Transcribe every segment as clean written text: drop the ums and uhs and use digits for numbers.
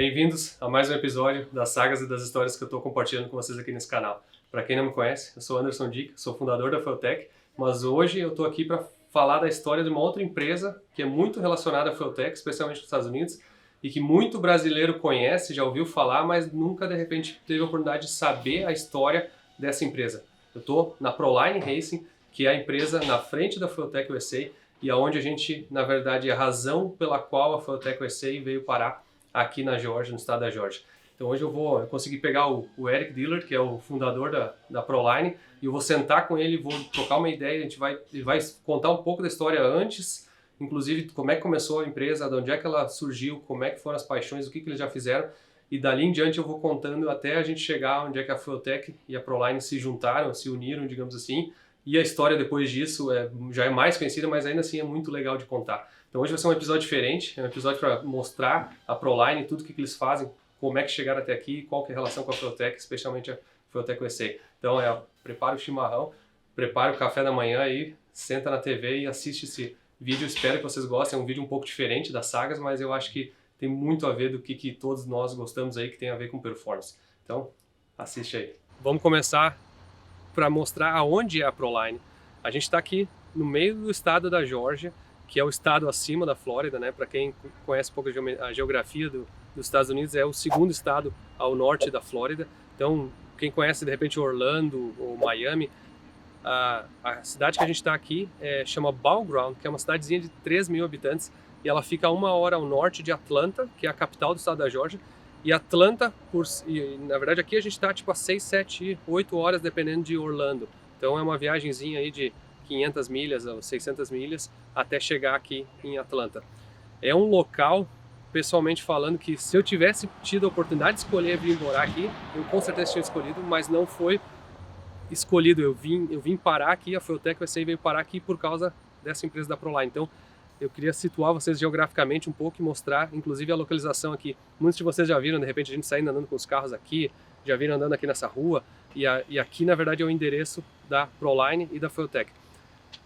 Bem-vindos a mais um episódio das sagas e das histórias que eu estou compartilhando com vocês aqui nesse canal. Para quem não me conhece, eu sou Anderson Dick, sou fundador da Fueltech, mas hoje eu estou aqui para falar da história de uma outra empresa que é muito relacionada à Fueltech, especialmente nos Estados Unidos, e que muito brasileiro conhece, já ouviu falar, mas nunca de repente teve a oportunidade de saber a história dessa empresa. Eu estou na Proline Racing, que é a empresa na frente da Fueltech USA e aonde a gente, na verdade, é a razão pela qual a Fueltech USA veio parar aqui na Geórgia, no estado da Geórgia. Então hoje eu consegui pegar o Eric Dillard, que é o fundador da Proline, e eu vou sentar com ele, vou trocar uma ideia, ele vai contar um pouco da história antes, inclusive como é que começou a empresa, de onde é que ela surgiu, como é que foram as paixões, o que eles já fizeram, e dali em diante eu vou contando até a gente chegar onde é que a Fueltech e a Proline se juntaram, se uniram, digamos assim, e a história depois disso já é mais conhecida, mas ainda assim é muito legal de contar. Então hoje vai ser um episódio diferente, é um episódio para mostrar a Proline, tudo o que eles fazem, como é que chegaram até aqui, qual que é a relação com a Fueltech, especialmente a Fueltech USA. Então prepara o chimarrão, prepara o café da manhã aí, senta na TV e assiste esse vídeo. Espero que vocês gostem, é um vídeo um pouco diferente das sagas, mas eu acho que tem muito a ver do que todos nós gostamos aí, que tem a ver com performance. Então, assiste aí. Vamos começar para mostrar aonde é a Proline. A gente está aqui no meio do estado da Geórgia, que é o estado acima da Flórida, né? Para quem conhece um pouco a geografia dos Estados Unidos, é o segundo estado ao norte da Flórida. Então, quem conhece de repente Orlando ou Miami, a cidade que a gente está aqui chama Ball Ground, que é uma cidadezinha de 3 mil habitantes, e ela fica a 1 hora ao norte de Atlanta, que é a capital do estado da Geórgia. E Atlanta, na verdade aqui a gente está tipo a 6, 7, 8 horas dependendo de Orlando. Então é uma viagenzinha aí de 500 milhas ou 600 milhas até chegar aqui em Atlanta. É um local, pessoalmente falando, que se eu tivesse tido a oportunidade de escolher vir morar aqui, eu com certeza tinha escolhido, mas não foi escolhido. Eu vim parar aqui, a Fueltech USA veio parar aqui por causa dessa empresa da Proline. Então eu queria situar vocês geograficamente um pouco e mostrar, inclusive, a localização aqui. Muitos de vocês já viram, de repente, a gente saindo andando com os carros aqui, já viram andando aqui nessa rua, e aqui, na verdade, é o endereço da Proline e da Fueltech.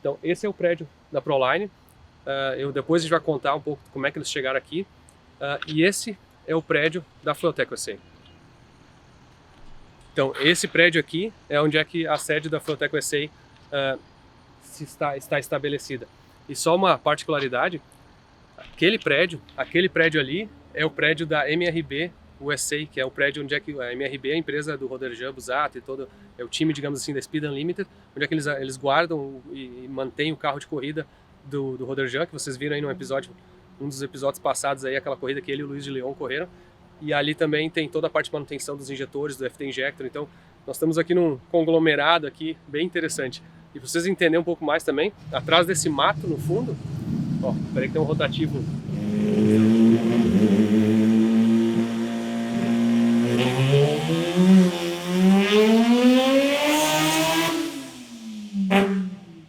Então, esse é o prédio da Proline. Depois a gente vai contar um pouco como é que eles chegaram aqui. E esse é o prédio da Fueltech USA. Então, esse prédio aqui é onde é que a sede da Fueltech USA está estabelecida. E só uma particularidade, aquele prédio ali é o prédio da MRB USA, que é o prédio onde é que a MRB é a empresa do Roder Jean Busat e todo, é o time, digamos assim, da Speed Unlimited, onde é que eles guardam e mantêm o carro de corrida do Roder Jean, que vocês viram aí um dos episódios passados aí, aquela corrida que ele e o Luiz de Leon correram. E ali também tem toda a parte de manutenção dos injetores, do FT Injector. Então, nós estamos aqui num conglomerado aqui bem interessante. E para vocês entenderem um pouco mais também, atrás desse mato no fundo, ó, peraí que tem um rotativo.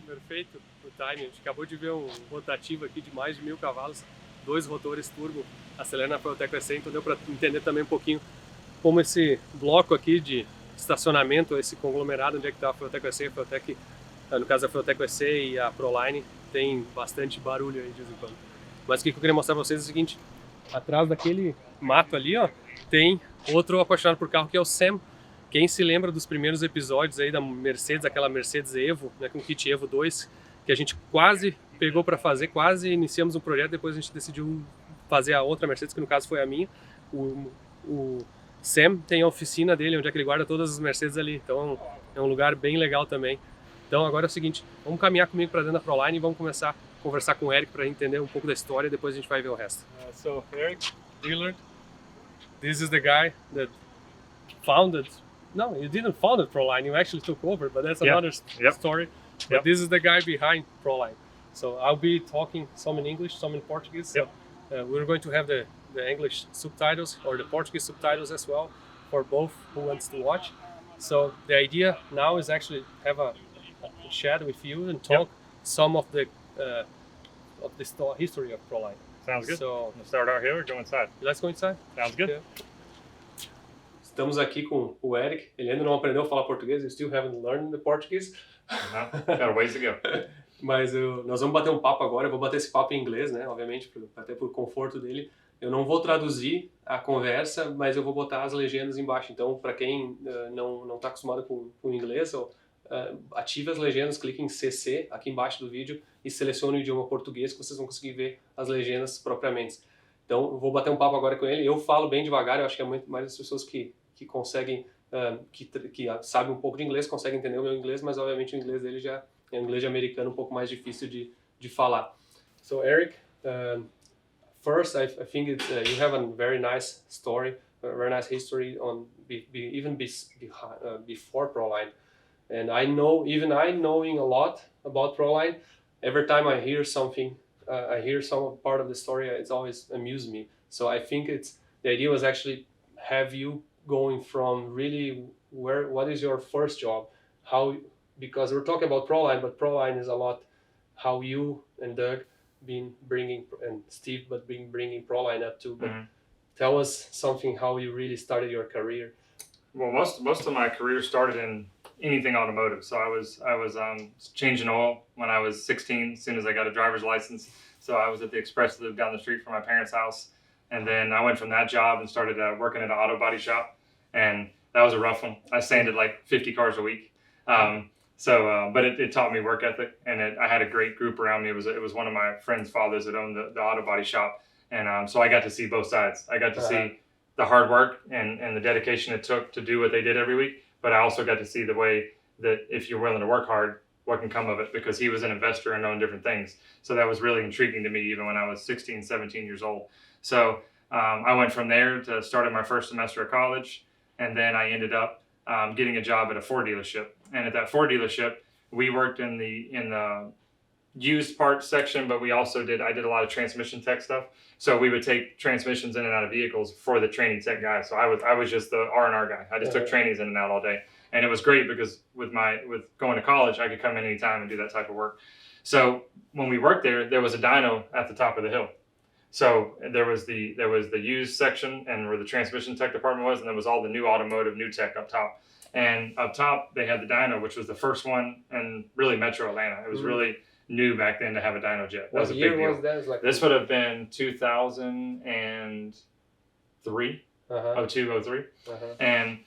Perfeito o timing. A gente acabou de ver um rotativo aqui de mais de 1000 cavalos, 2 rotores turbo acelerando a Fueltech USA, então deu para entender também um pouquinho como esse bloco aqui de estacionamento, esse conglomerado onde é que está a Fueltech USA, a Fueltech, no caso a Fueltech USA e a Proline, tem bastante barulho aí de vez em quando. Mas o que eu queria mostrar para vocês é o seguinte, atrás daquele mato ali, ó, tem outro apaixonado por carro que é o Sam. Quem se lembra dos primeiros episódios aí da Mercedes, aquela Mercedes Evo, né, com o kit Evo 2, que a gente quase pegou para fazer, quase iniciamos um projeto, depois a gente decidiu fazer a outra Mercedes, que no caso foi a minha. O Sam tem a oficina dele, onde é que ele guarda todas as Mercedes ali, então é um lugar bem legal também. Então agora é o seguinte, vamos caminhar comigo para dentro da Proline e vamos começar a conversar com o Eric para entender um pouco da história e depois a gente vai ver o resto. So Eric Dillard, this is the guy that founded, no, you didn't found Proline, you actually took over, but that's another story. But this is the guy behind Proline. So I'll be talking some in English, some in Portuguese. We're going to have the English subtitles or the Portuguese subtitles as well for both who wants to watch. So the idea now is actually have a chat with you and talk some of the history of Proline. Sounds good. So we'll start out here or go inside? Let's go inside. Sounds good. Estamos aqui com o Eric. Ele ainda não aprendeu a falar português. You still haven't learned the Portuguese. Got a ways to go. Mas nós vamos bater um papo agora. Eu vou bater esse papo em inglês, né? Obviamente, até por conforto dele. Eu não vou traduzir a conversa, mas eu vou botar as legendas embaixo. Então, para quem não está acostumado com inglês, ative as legendas, clique em CC aqui embaixo do vídeo e selecione o idioma português, que vocês vão conseguir ver as legendas propriamente. Então, eu vou bater um papo agora com ele. Eu falo bem devagar, eu acho que é muito mais as pessoas que conseguem, que sabem um pouco de inglês, conseguem entender o meu inglês, mas obviamente o inglês dele já é um inglês americano um pouco mais difícil de falar. So, Eric, first, I think you have a very nice story, a very nice history on before Proline. And I know, even I knowing a lot about Proline, every time I hear something, I hear some part of the story, it's always amused me. So I think the idea was actually have you going from really what is your first job? Because we're talking about Proline, but Proline is a lot how you and Doug been bringing, and Steve, but bringing Proline up too. But tell us something how you really started your career. Well, most of my career started in anything automotive. So I was changing oil when I was 16, as soon as I got a driver's license. So I was at the Express Lube down the street from my parents' house. And then I went from that job and started working at an auto body shop. And that was a rough one. I sanded like 50 cars a week. But it taught me work ethic, and I had a great group around me. It was one of my friend's fathers that owned the auto body shop. And so I got to see both sides. I got to see the hard work and the dedication it took to do what they did every week. But I also got to see the way that if you're willing to work hard, what can come of it, because he was an investor and owned different things. So that was really intriguing to me, even when I was 16, 17 years old. So I went from there to starting my first semester of college. And then I ended up getting a job at a Ford dealership. And at that Ford dealership, we worked in the used parts section, but I did a lot of transmission tech stuff. So we would take transmissions in and out of vehicles for the training tech guy. So I was just the R&R guy. I just took trainings in and out all day. And it was great because with going to college, I could come in anytime and do that type of work. So when we worked there was a dyno at the top of the hill. So there was the used section and where the transmission tech department was, and there was all the new automotive, new tech up top. And up top, they had the dyno, which was the first one in really Metro Atlanta. It was really new back then to have a dyno jet. That was a big deal. This would have been 2003, 02, 03. And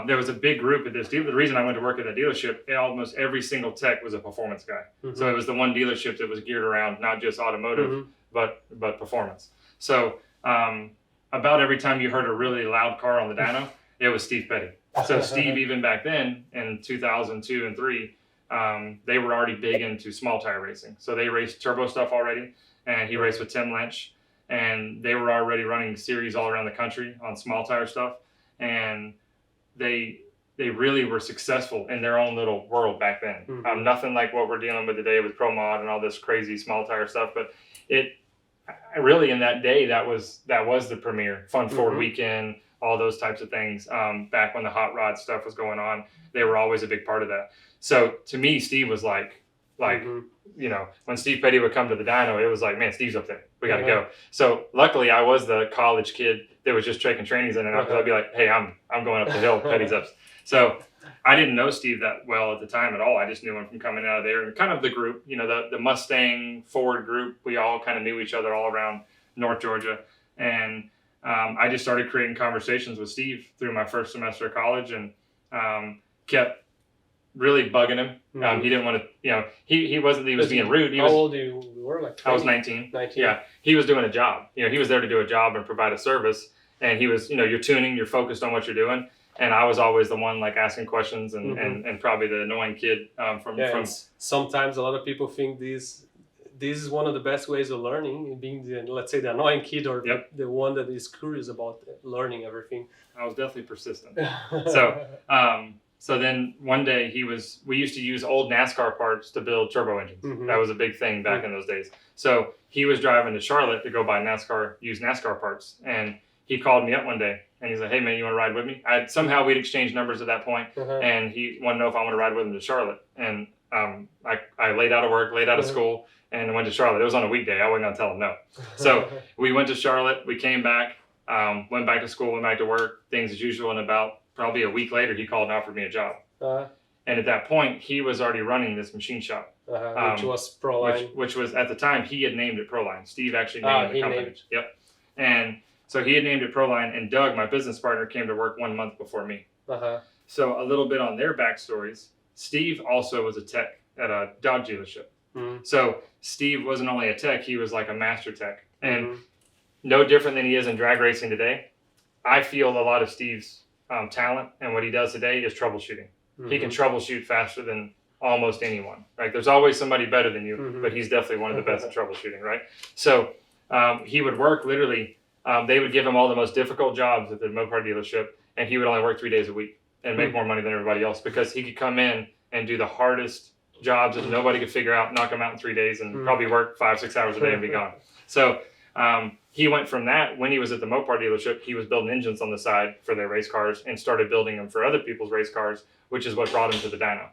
there was a big group at this deal. The reason I went to work at that dealership, almost every single tech was a performance guy. So it was the one dealership that was geared around not just automotive, but performance. So about every time you heard a really loud car on the dyno, it was Steve Petty. So Steve, even back then in 2002 and 3, they were already big into small tire racing. So they raced turbo stuff already, and he raced with Tim Lynch, and they were already running series all around the country on small tire stuff. And they really were successful in their own little world back then. Nothing like what we're dealing with today with Pro Mod and all this crazy small tire stuff, but it really in that day that was the premier Fun Ford Weekend, all those types of things. Back when the hot rod stuff was going on, they were always a big part of that. So to me, Steve was like you know, when Steve Petty would come to the dyno, it was like, man, Steve's up there. We got to go. So luckily, I was the college kid that was just taking trainings in and out, because I'd be like, hey, I'm going up the hill, Petty's up. So I didn't know Steve that well at the time at all. I just knew him from coming out of there, and kind of the group, you know, the Mustang Ford group. We all kind of knew each other all around North Georgia. And I just started creating conversations with Steve through my first semester of college, and kept really bugging him. He didn't want to, you know, he was being rude. How old you were? Like 20? I was 19. Yeah. He was doing a job. You know, he was there to do a job and provide a service. And he was, you know, you're tuning, you're focused on what you're doing. And I was always the one like asking questions and probably the annoying kid from. Sometimes a lot of people think this is one of the best ways of learning, being let's say the annoying kid or the one that is curious about learning everything. I was definitely persistent. So then one day we used to use old NASCAR parts to build turbo engines. That was a big thing back in those days. So he was driving to Charlotte to go buy used NASCAR parts. And he called me up one day and he's like, hey man, you want to ride with me? Somehow we'd exchanged numbers at that point, and he wanted to know if I want to ride with him to Charlotte. And I laid out of work, laid out of school, and went to Charlotte. It was on a weekday. I wasn't going to tell him no. So we went to Charlotte, we came back, went back to school, went back to work, things as usual. And about probably a week later, he called and offered me a job. And at that point, he was already running this machine shop. Which was Proline. Which was, at the time, he had named it Proline. Steve actually named the company. Yep. And so he had named it Proline, and Doug, my business partner, came to work 1 month before me. So a little bit on their backstories. Steve also was a tech at a Dodge dealership. So Steve wasn't only a tech, he was like a master tech. And no different than he is in drag racing today. I feel a lot of Steve's talent and what he does today is troubleshooting. He can troubleshoot faster than almost anyone. Right? There's always somebody better than you, but he's definitely one of the best at troubleshooting. Right? So he would work literally. They would give him all the most difficult jobs at the Mopar dealership, and he would only work 3 days a week and make more money than everybody else because he could come in and do the hardest jobs that nobody could figure out, knock them out in 3 days, and probably work 5-6 hours a day and be gone. So he went from that. When he was at the Mopar dealership, he was building engines on the side for their race cars and started building them for other people's race cars, which is what brought him to the dyno,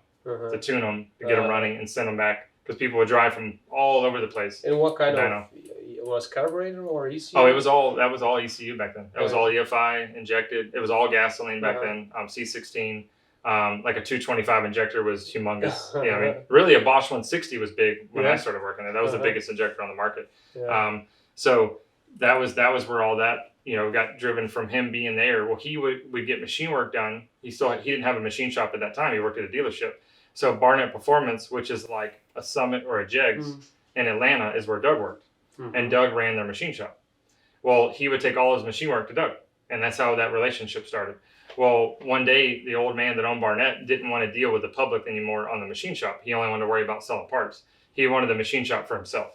to tune them, to get them running and send them back, because people would drive from all over the place. And what kind of, was carburetor or ECU? Oh, that was all ECU back then. That was all EFI injected. It was all gasoline back then, C16. Like a 225 injector was humongous. Yeah, I mean, really a Bosch 160 was big when I started working there. That was the biggest injector on the market. So that was where all that, got driven from him being there. Well, he would get machine work done. He didn't have a machine shop at that time. He worked at a dealership. So Barnett Performance, which is like a Summit or a Jegs in Atlanta, is where Doug worked. And Doug ran their machine shop. Well, he would take all his machine work to Doug. And that's how that relationship started. Well, one day, the old man that owned Barnett didn't want to deal with the public anymore on the machine shop. He only wanted to worry about selling parts. He wanted the machine shop for himself.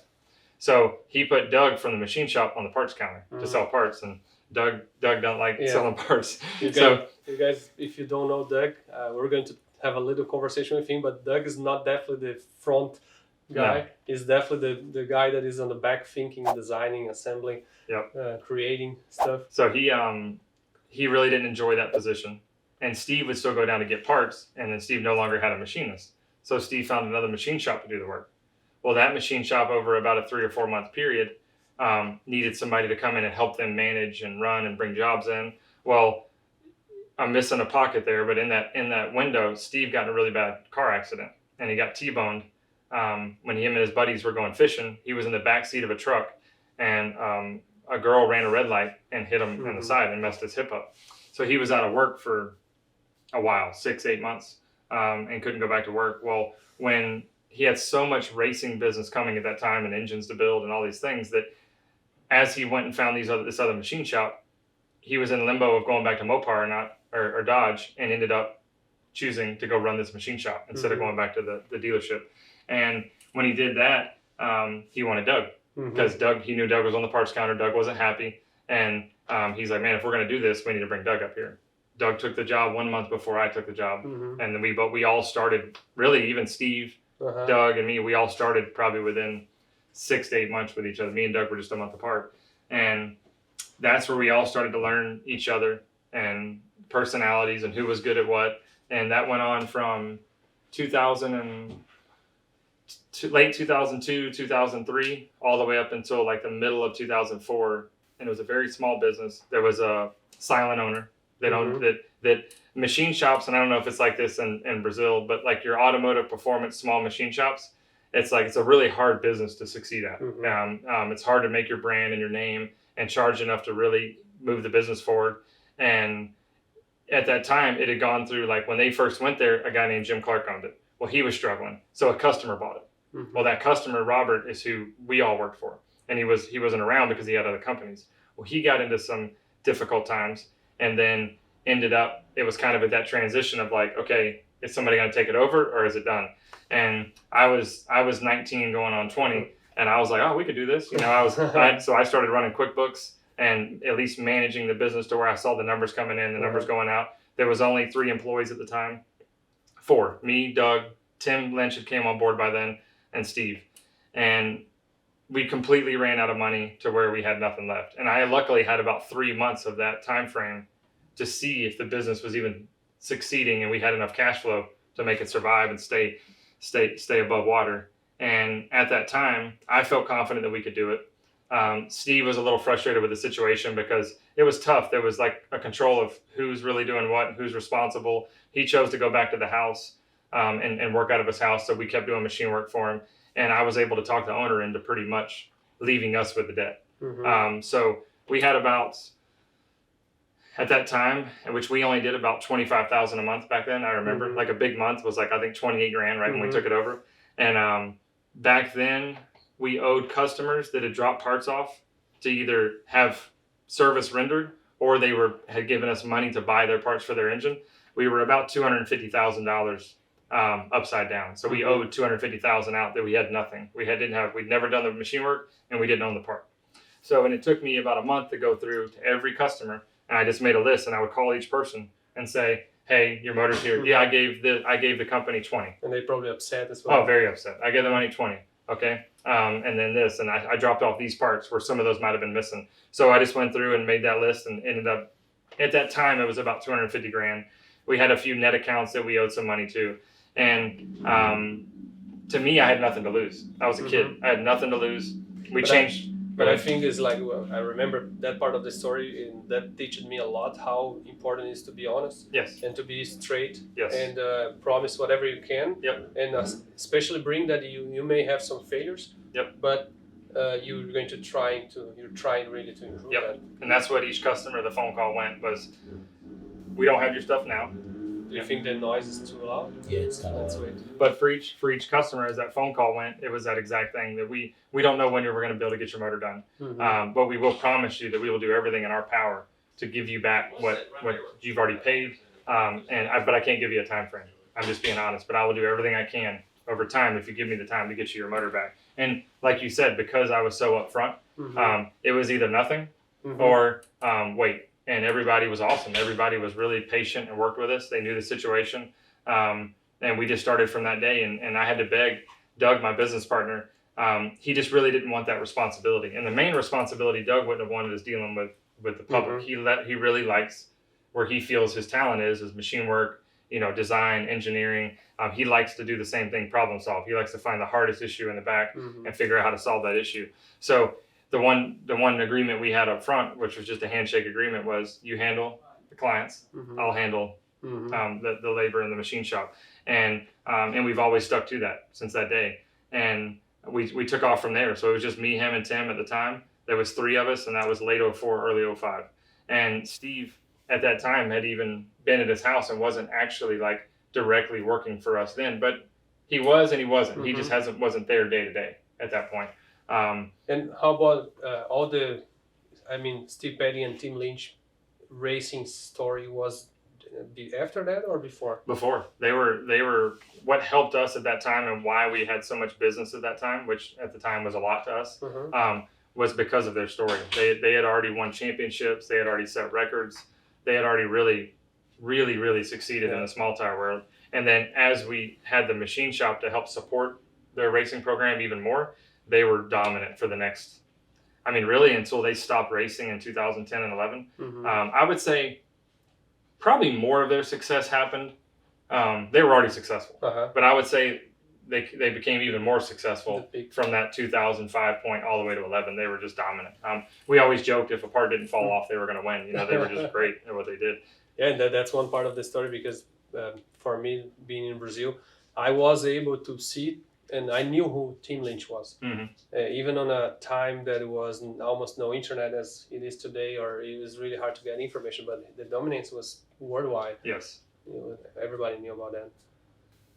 So he put Doug from the machine shop on the parts counter to sell parts. And Doug don't like selling parts. You guys, if you don't know Doug, we're going to have a little conversation with him. But Doug is not definitely the front guy. No. He's definitely the guy that is on the back thinking, designing, assembling, creating stuff. So he really didn't enjoy that position. And Steve would still go down to get parts, and then Steve no longer had a machinist. So Steve found another machine shop to do the work. Well, that machine shop over about a 3 or 4 month period needed somebody to come in and help them manage and run and bring jobs in. Well, I'm missing a pocket there, but in that window, Steve got in a really bad car accident, and he got T-boned. When him and his buddies were going fishing, he was in the back seat of a truck, and a girl ran a red light and hit him in the side and messed his hip up. So he was out of work for a while, 6-8 months, and couldn't go back to work. Well, when he had so much racing business coming at that time and engines to build and all these things, that as he went and found this other machine shop, he was in limbo of going back to Mopar or Dodge, and ended up choosing to go run this machine shop instead of going back to the dealership. And when he did that, he wanted Doug, because he knew Doug was on the parts counter. Doug wasn't happy. And he's like, man, if we're going to do this, we need to bring Doug up here. Doug took the job 1 month before I took the job. And then we all started, really, even Steve, Doug, and me, we all started probably within 6 to 8 months with each other. Me and Doug were just a month apart. And that's where we all started to learn each other and personalities and who was good at what. And that went on from late 2002, 2003, all the way up until like the middle of 2004. And it was a very small business. There was a silent owner that owned that machine shops. And I don't know if it's like this in Brazil, but like your automotive performance, small machine shops, it's a really hard business to succeed at. It's hard to make your brand and your name and charge enough to really move the business forward. And at that time, it had gone through, like when they first went there, a guy named Jim Clark owned it. Well, he was struggling. So a customer bought it. Well, that customer, Robert, is who we all worked for. And he wasn't around because he had other companies. Well, he got into some difficult times, and then ended up, it was kind of at that transition of like, okay, is somebody going to take it over, or is it done? And I was 19 going on 20, and I was like, oh, we could do this. So I started running QuickBooks and at least managing the business to where I saw the numbers coming in, the numbers going out. There was only 3 employees at the time. 4, me, Doug, Tim Lynch had came on board by then, and Steve. And we completely ran out of money to where we had nothing left. And I luckily had about 3 months of that time frame to see if the business was even succeeding, and we had enough cash flow to make it survive and stay above water. And at that time, I felt confident that we could do it. Steve was a little frustrated with the situation because it was tough. There was like a control of who's really doing what and who's responsible. He chose to go back to the house and work out of his house. So we kept doing machine work for him. And I was able to talk the owner into pretty much leaving us with the debt. So we had about, at that time, which we only did about 25,000 a month back then. I remember like a big month was like, I think 28 grand right when we took it over. And back then we owed customers that had dropped parts off to either have service rendered or they had given us money to buy their parts for their engine. We were about $250,000 upside down. So we owed $250,000 out that we had nothing. We'd never done the machine work and we didn't own the part. So, and it took me about a month to go through to every customer, and I just made a list, and I would call each person and say, "Hey, your motor's here. Yeah, I gave the company 20." And they probably upset as well. Oh, very upset. I gave the money 20. Okay, and then this, and I dropped off these parts where some of those might have been missing. So I just went through and made that list, and ended up at that time it was about 250 grand. We had a few net accounts that we owed some money to, and to me, I had nothing to lose. I was a kid. I had nothing to lose. But I think it's like, well, I remember that part of the story, and that teached me a lot how important it is to be honest. Yes. And to be straight. Yes. And promise whatever you can. Yep. And especially bring that you may have some failures. Yep. But you're trying really to improve that. And that's what each customer, the phone call was, we don't have your stuff now. Do you think the noise is too loud? Yeah, it's kind of loud. But for each customer, as that phone call went, it was that exact thing that we don't know when we're going to be able to get your motor done. But we will promise you that we will do everything in our power to give you back what you've already paid. But I can't give you a time frame. I'm just being honest. But I will do everything I can over time if you give me the time to get you your motor back. And like you said, because I was so upfront, it was either nothing or wait. And everybody was awesome. Everybody was really patient and worked with us. They knew the situation. And we just started from that day. And I had to beg Doug, my business partner. He just really didn't want that responsibility. And the main responsibility Doug wouldn't have wanted is dealing with the public. He really likes where he feels his talent is machine work, design, engineering. He likes to do the same thing, problem solve. He likes to find the hardest issue in the back and figure out how to solve that issue. So the one agreement we had up front, which was just a handshake agreement, was you handle the clients, I'll handle the labor in the machine shop, and we've always stuck to that since that day. And we took off from there. So it was just me, him, and Tim at the time. There was 3 of us, and that was late 04, early 05. And Steve at that time had even been at his house and wasn't actually like directly working for us then, but he was and he wasn't. He just wasn't there day to day at that point. And how about Steve Petty and Tim Lynch racing story was after that or before? Before. They were what helped us at that time and why we had so much business at that time, which at the time was a lot to us, was because of their story. They had already won championships. They had already set records. They had already really succeeded in the small tire world. And then as we had the machine shop to help support their racing program even more, they were dominant for the next, really until they stopped racing in 2010 and 11. I would say probably more of their success happened. They were already successful, but I would say they became even more successful from that 2005 point all the way to 11. They were just dominant. We always joked if a part didn't fall off, they were going to win. They were just great at what they did. Yeah, and that's one part of the story because for me, being in Brazil, I was able to see and I knew who Tim Lynch was. Even on a time that it was almost no internet as it is today, or it was really hard to get information, but the dominance was worldwide. Yes. Everybody knew about that.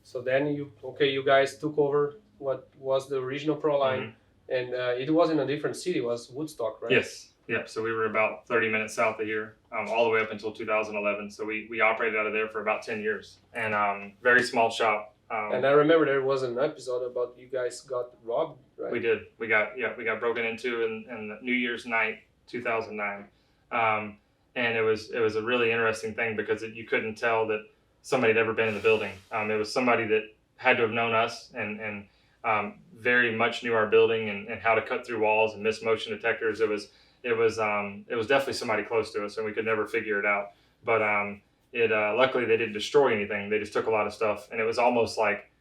So then you guys took over what was the original Pro line, and it was in a different city, it was Woodstock, right? Yes. Yep. So we were about 30 minutes south of here, all the way up until 2011. So we operated out of there for about 10 years, and very small shop. And I remember there was an episode about you guys got robbed, right? We did. We got broken into in New Year's night, 2009, and it was a really interesting thing because you couldn't tell that somebody had ever been in the building. It was somebody that had to have known us and very much knew our building and how to cut through walls and miss motion detectors. It was definitely somebody close to us, and we could never figure it out. But luckily they didn't destroy anything. They just took a lot of stuff, and it was almost like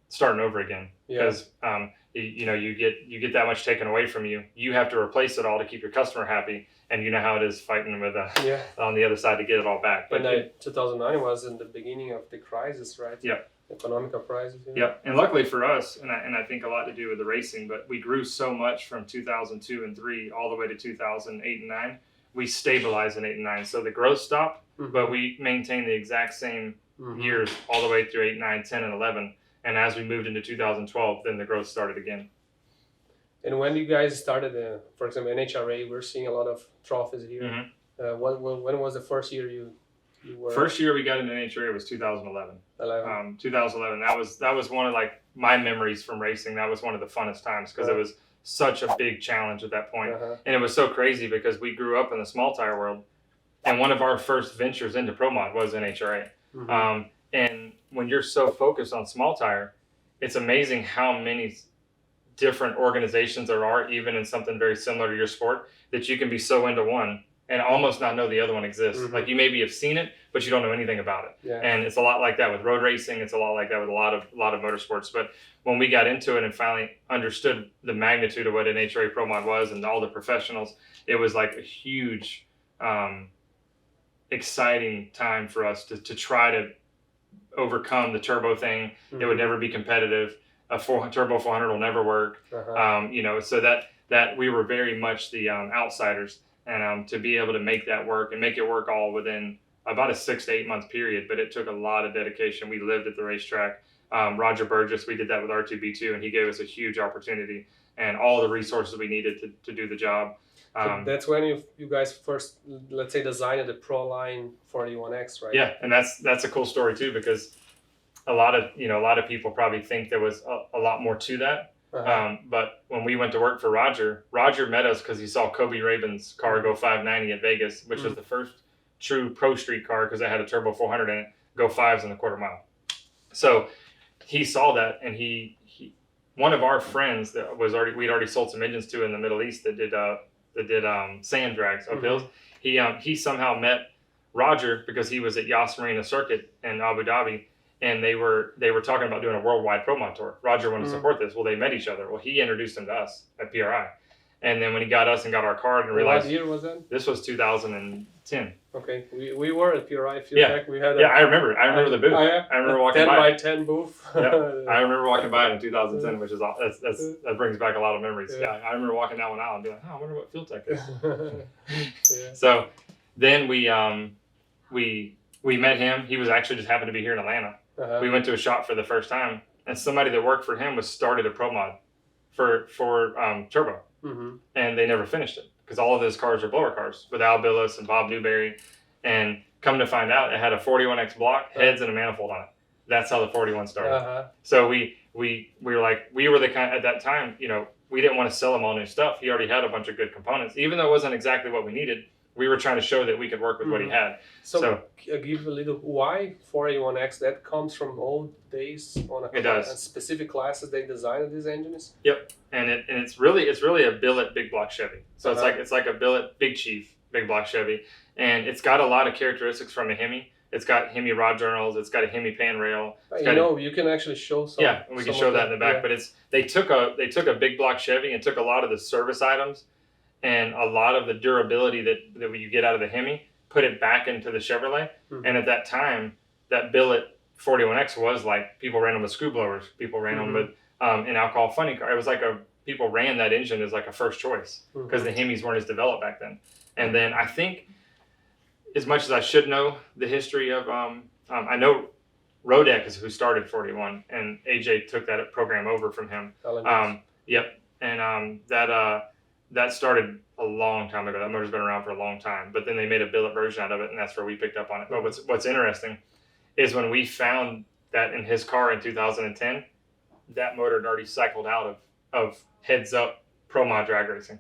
starting over again because you get that much taken away from you. You have to replace it all to keep your customer happy, and you know how it is fighting with on the other side to get it all back. But 2009 was in the beginning of the crisis, right? Yeah. Economic crisis. Yeah. Yep. And luckily for us, and I think a lot to do with the racing, but we grew so much from 2002 and 3 all the way to 2008 and 9. We stabilized in 8 and 9. So the growth stopped, but we maintained the exact same years all the way through 8, 9, 10, and 11. And as we moved into 2012, then the growth started again. And when you guys started, for example, NHRA, we're seeing a lot of trophies here. When was the first year you were? First year we got into NHRA was 2011. 2011. That was one of like my memories from racing. That was one of the funnest times because it was such a big challenge at that point. And it was so crazy because we grew up in the small tire world, and one of our first ventures into Pro Mod was NHRA. And when you're so focused on small tire, it's amazing how many different organizations there are, even in something very similar to your sport, that you can be so into one and almost not know the other one exists. Like you maybe have seen it, but you don't know anything about it. And it's a lot like that with road racing. It's a lot like that with a lot of motorsports. But when we got into it and finally understood the magnitude of what an NHRA Pro Mod was and all the professionals, it was like a huge, exciting time for us to try to overcome the turbo thing. It would never be competitive. A turbo 400 will never work. So that we were very much the outsiders. And to be able to make that work and make it work all within about a 6 to 8 month period, but it took a lot of dedication. We lived at the racetrack. Roger Burgess, we did that with R2B2, and he gave us a huge opportunity and all the resources we needed to do the job. So that's when you guys first, let's say, designed the Proline 41X, right? Yeah, and that's a cool story too, because a lot of people probably think there was a lot more to that. But when we went to work for Roger met us because he saw Kobe Raven's car go 590 at Vegas, which was the first true pro street car because it had a turbo 400 in it, go 5s in the quarter mile. So he saw that, and he one of our friends that we'd already sold some engines to in the Middle East that did sand drags up hills. He somehow met Roger because he was at Yas Marina Circuit in Abu Dhabi. And they were talking about doing a worldwide Pro Mod tour. Roger wanted to support this. Well, they met each other. Well, he introduced him to us at PRI. And then when he got us and got our card and realized... What year was that? This was 2010. Okay. We were at PRI. We had I remember. I remember the booth. I remember walking by. 10x10 booth. I remember walking by it in 2010, which is that brings back a lot of memories. I remember walking down one aisle and being like, I wonder what Fuel Tech is. So then we met him. He was actually just happened to be here in Atlanta. We went to a shop for the first time, and somebody that worked for him started a Pro Mod for turbo, and they never finished it because all of those cars are blower cars with Al Billis and Bob Newberry, and come to find out, it had a 41X block, heads, and a manifold on it. That's how the 41 started. So we were like, we were the kind at that time, we didn't want to sell him all new stuff. He already had a bunch of good components, even though it wasn't exactly what we needed. We were trying to show that we could work with what he had. So give a little why 481X. That comes from old days on specific classes they designed these engines. Yep, and it's really a billet big block Chevy. So it's like a billet Big Chief big block Chevy, and it's got a lot of characteristics from a Hemi. It's got Hemi rod journals. It's got a Hemi pan rail. You can actually show some. Yeah, we can show that in the back. But they took a big block Chevy and took a lot of the service items and a lot of the durability that you get out of the Hemi, put it back into the Chevrolet. And at that time, that billet 41X was like, people ran them with screw blowers. People ran them with an alcohol funny car. It was like people ran that engine as like a first choice because the Hemis weren't as developed back then. And then I think, as much as I should know the history of, I know Rodek is who started 41, and AJ took that program over from him. Yep. And that started a long time ago. That motor's been around for a long time, but then they made a billet version out of it, and that's where we picked up on it. But what's interesting is when we found that in his car in 2010, that motor had already cycled out of heads up Pro Mod drag racing.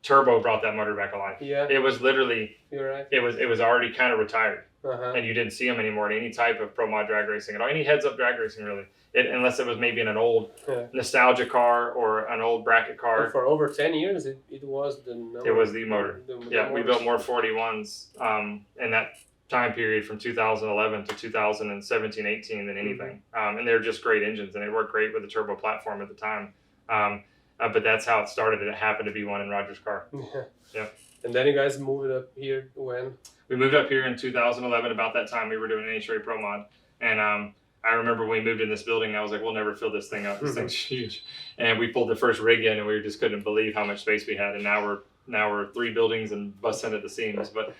Turbo brought that motor back alive. It was literally, you're right. It was already kind of retired, and you didn't see him anymore in any type of Pro Mod drag racing at all, any heads up drag racing really. Unless it was maybe in an old nostalgia car or an old bracket car. And for over 10 years, it was the number. It was the motor. We built more 41s in that time period from 2011 to 2017, 18 than anything. And they're just great engines, and it worked great with the turbo platform at the time. But that's how it started. It happened to be one in Roger's car. Yeah. And then you guys moved up here when? We moved up here in 2011. About that time, we were doing an NHRA Pro Mod, and I remember when we moved in this building, I was like, we'll never fill this thing up. This thing's huge. And we pulled the first rig in, and we just couldn't believe how much space we had. And now we're 3 buildings and busting at the seams. But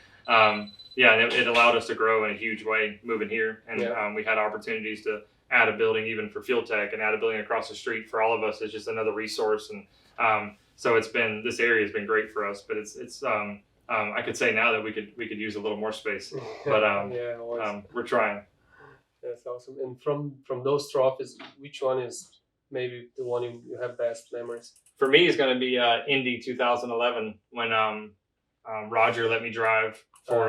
yeah, it allowed us to grow in a huge way moving here, and we had opportunities to add a building even for Fuel Tech and add a building across the street for all of us. It's just another resource, and so this area has been great for us. But it's I could say now that we could use a little more space, but we're trying. That's awesome. And from those trophies, which one is maybe the one you have best memories? For me, it's going to be Indy 2011 when Roger let me drive for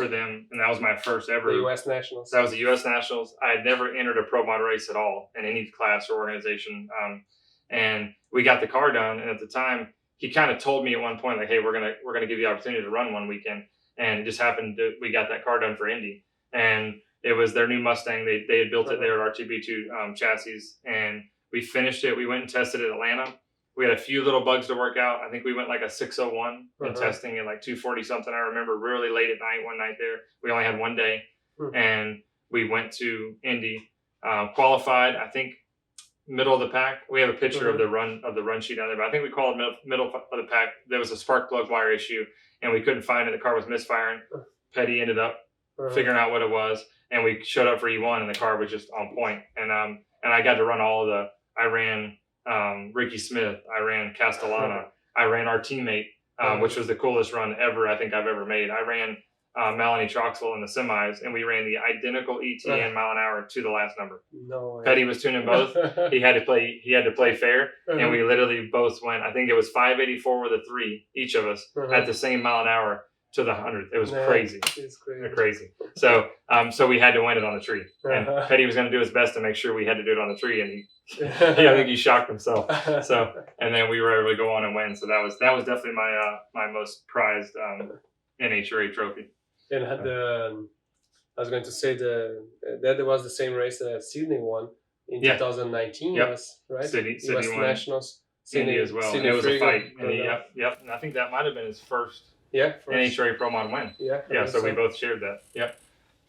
them, and that was my first ever. The U.S. Nationals. That was the U.S. Nationals. I had never entered a Pro Mod race at all in any class or organization, and we got the car done. And at the time, he kind of told me at one point, like, "Hey, we're gonna give you the opportunity to run one weekend," and it just happened that we got that car done for Indy, and it was their new Mustang. They had built it there at RTB2 chassis, and we finished it. We went and tested it at Atlanta. We had a few little bugs to work out. I think we went like a 601 in testing at like 240 something. I remember really late at night one night there. We only had one day, and we went to Indy, qualified. I think middle of the pack. We have a picture of the run sheet on there, but I think we called middle of the pack. There was a spark plug wire issue, and we couldn't find it. The car was misfiring. Petty ended up figuring out what it was, and we showed up for E1, and the car was just on point. And I got to run all of I ran Ricky Smith, I ran Castellana, I ran our teammate, which was the coolest run ever I think I've ever made. I ran Melanie Troxel in the semis, and we ran the identical ETN mile an hour to the last number. No way. Petty was tuning both. He had to play fair, and we literally both went. I think it was 584 with a 3 each of us at the same mile an hour to the 100th. It was crazy. It's crazy. So we had to win it on the tree, and Petty was going to do his best to make sure we had to do it on the tree, and I think he shocked himself. So, and then we were able to go on and win. So that was definitely my most prized NHRA trophy. And I was going to say that was the same race that Sydney won in 2019. Yes, right? Sydney US won. Nationals. Sydney as well. Sydney and it was Frigo, a fight. And and I think that might have been his first NHRA Pro Mod win. Yeah. So we both shared that. Yep.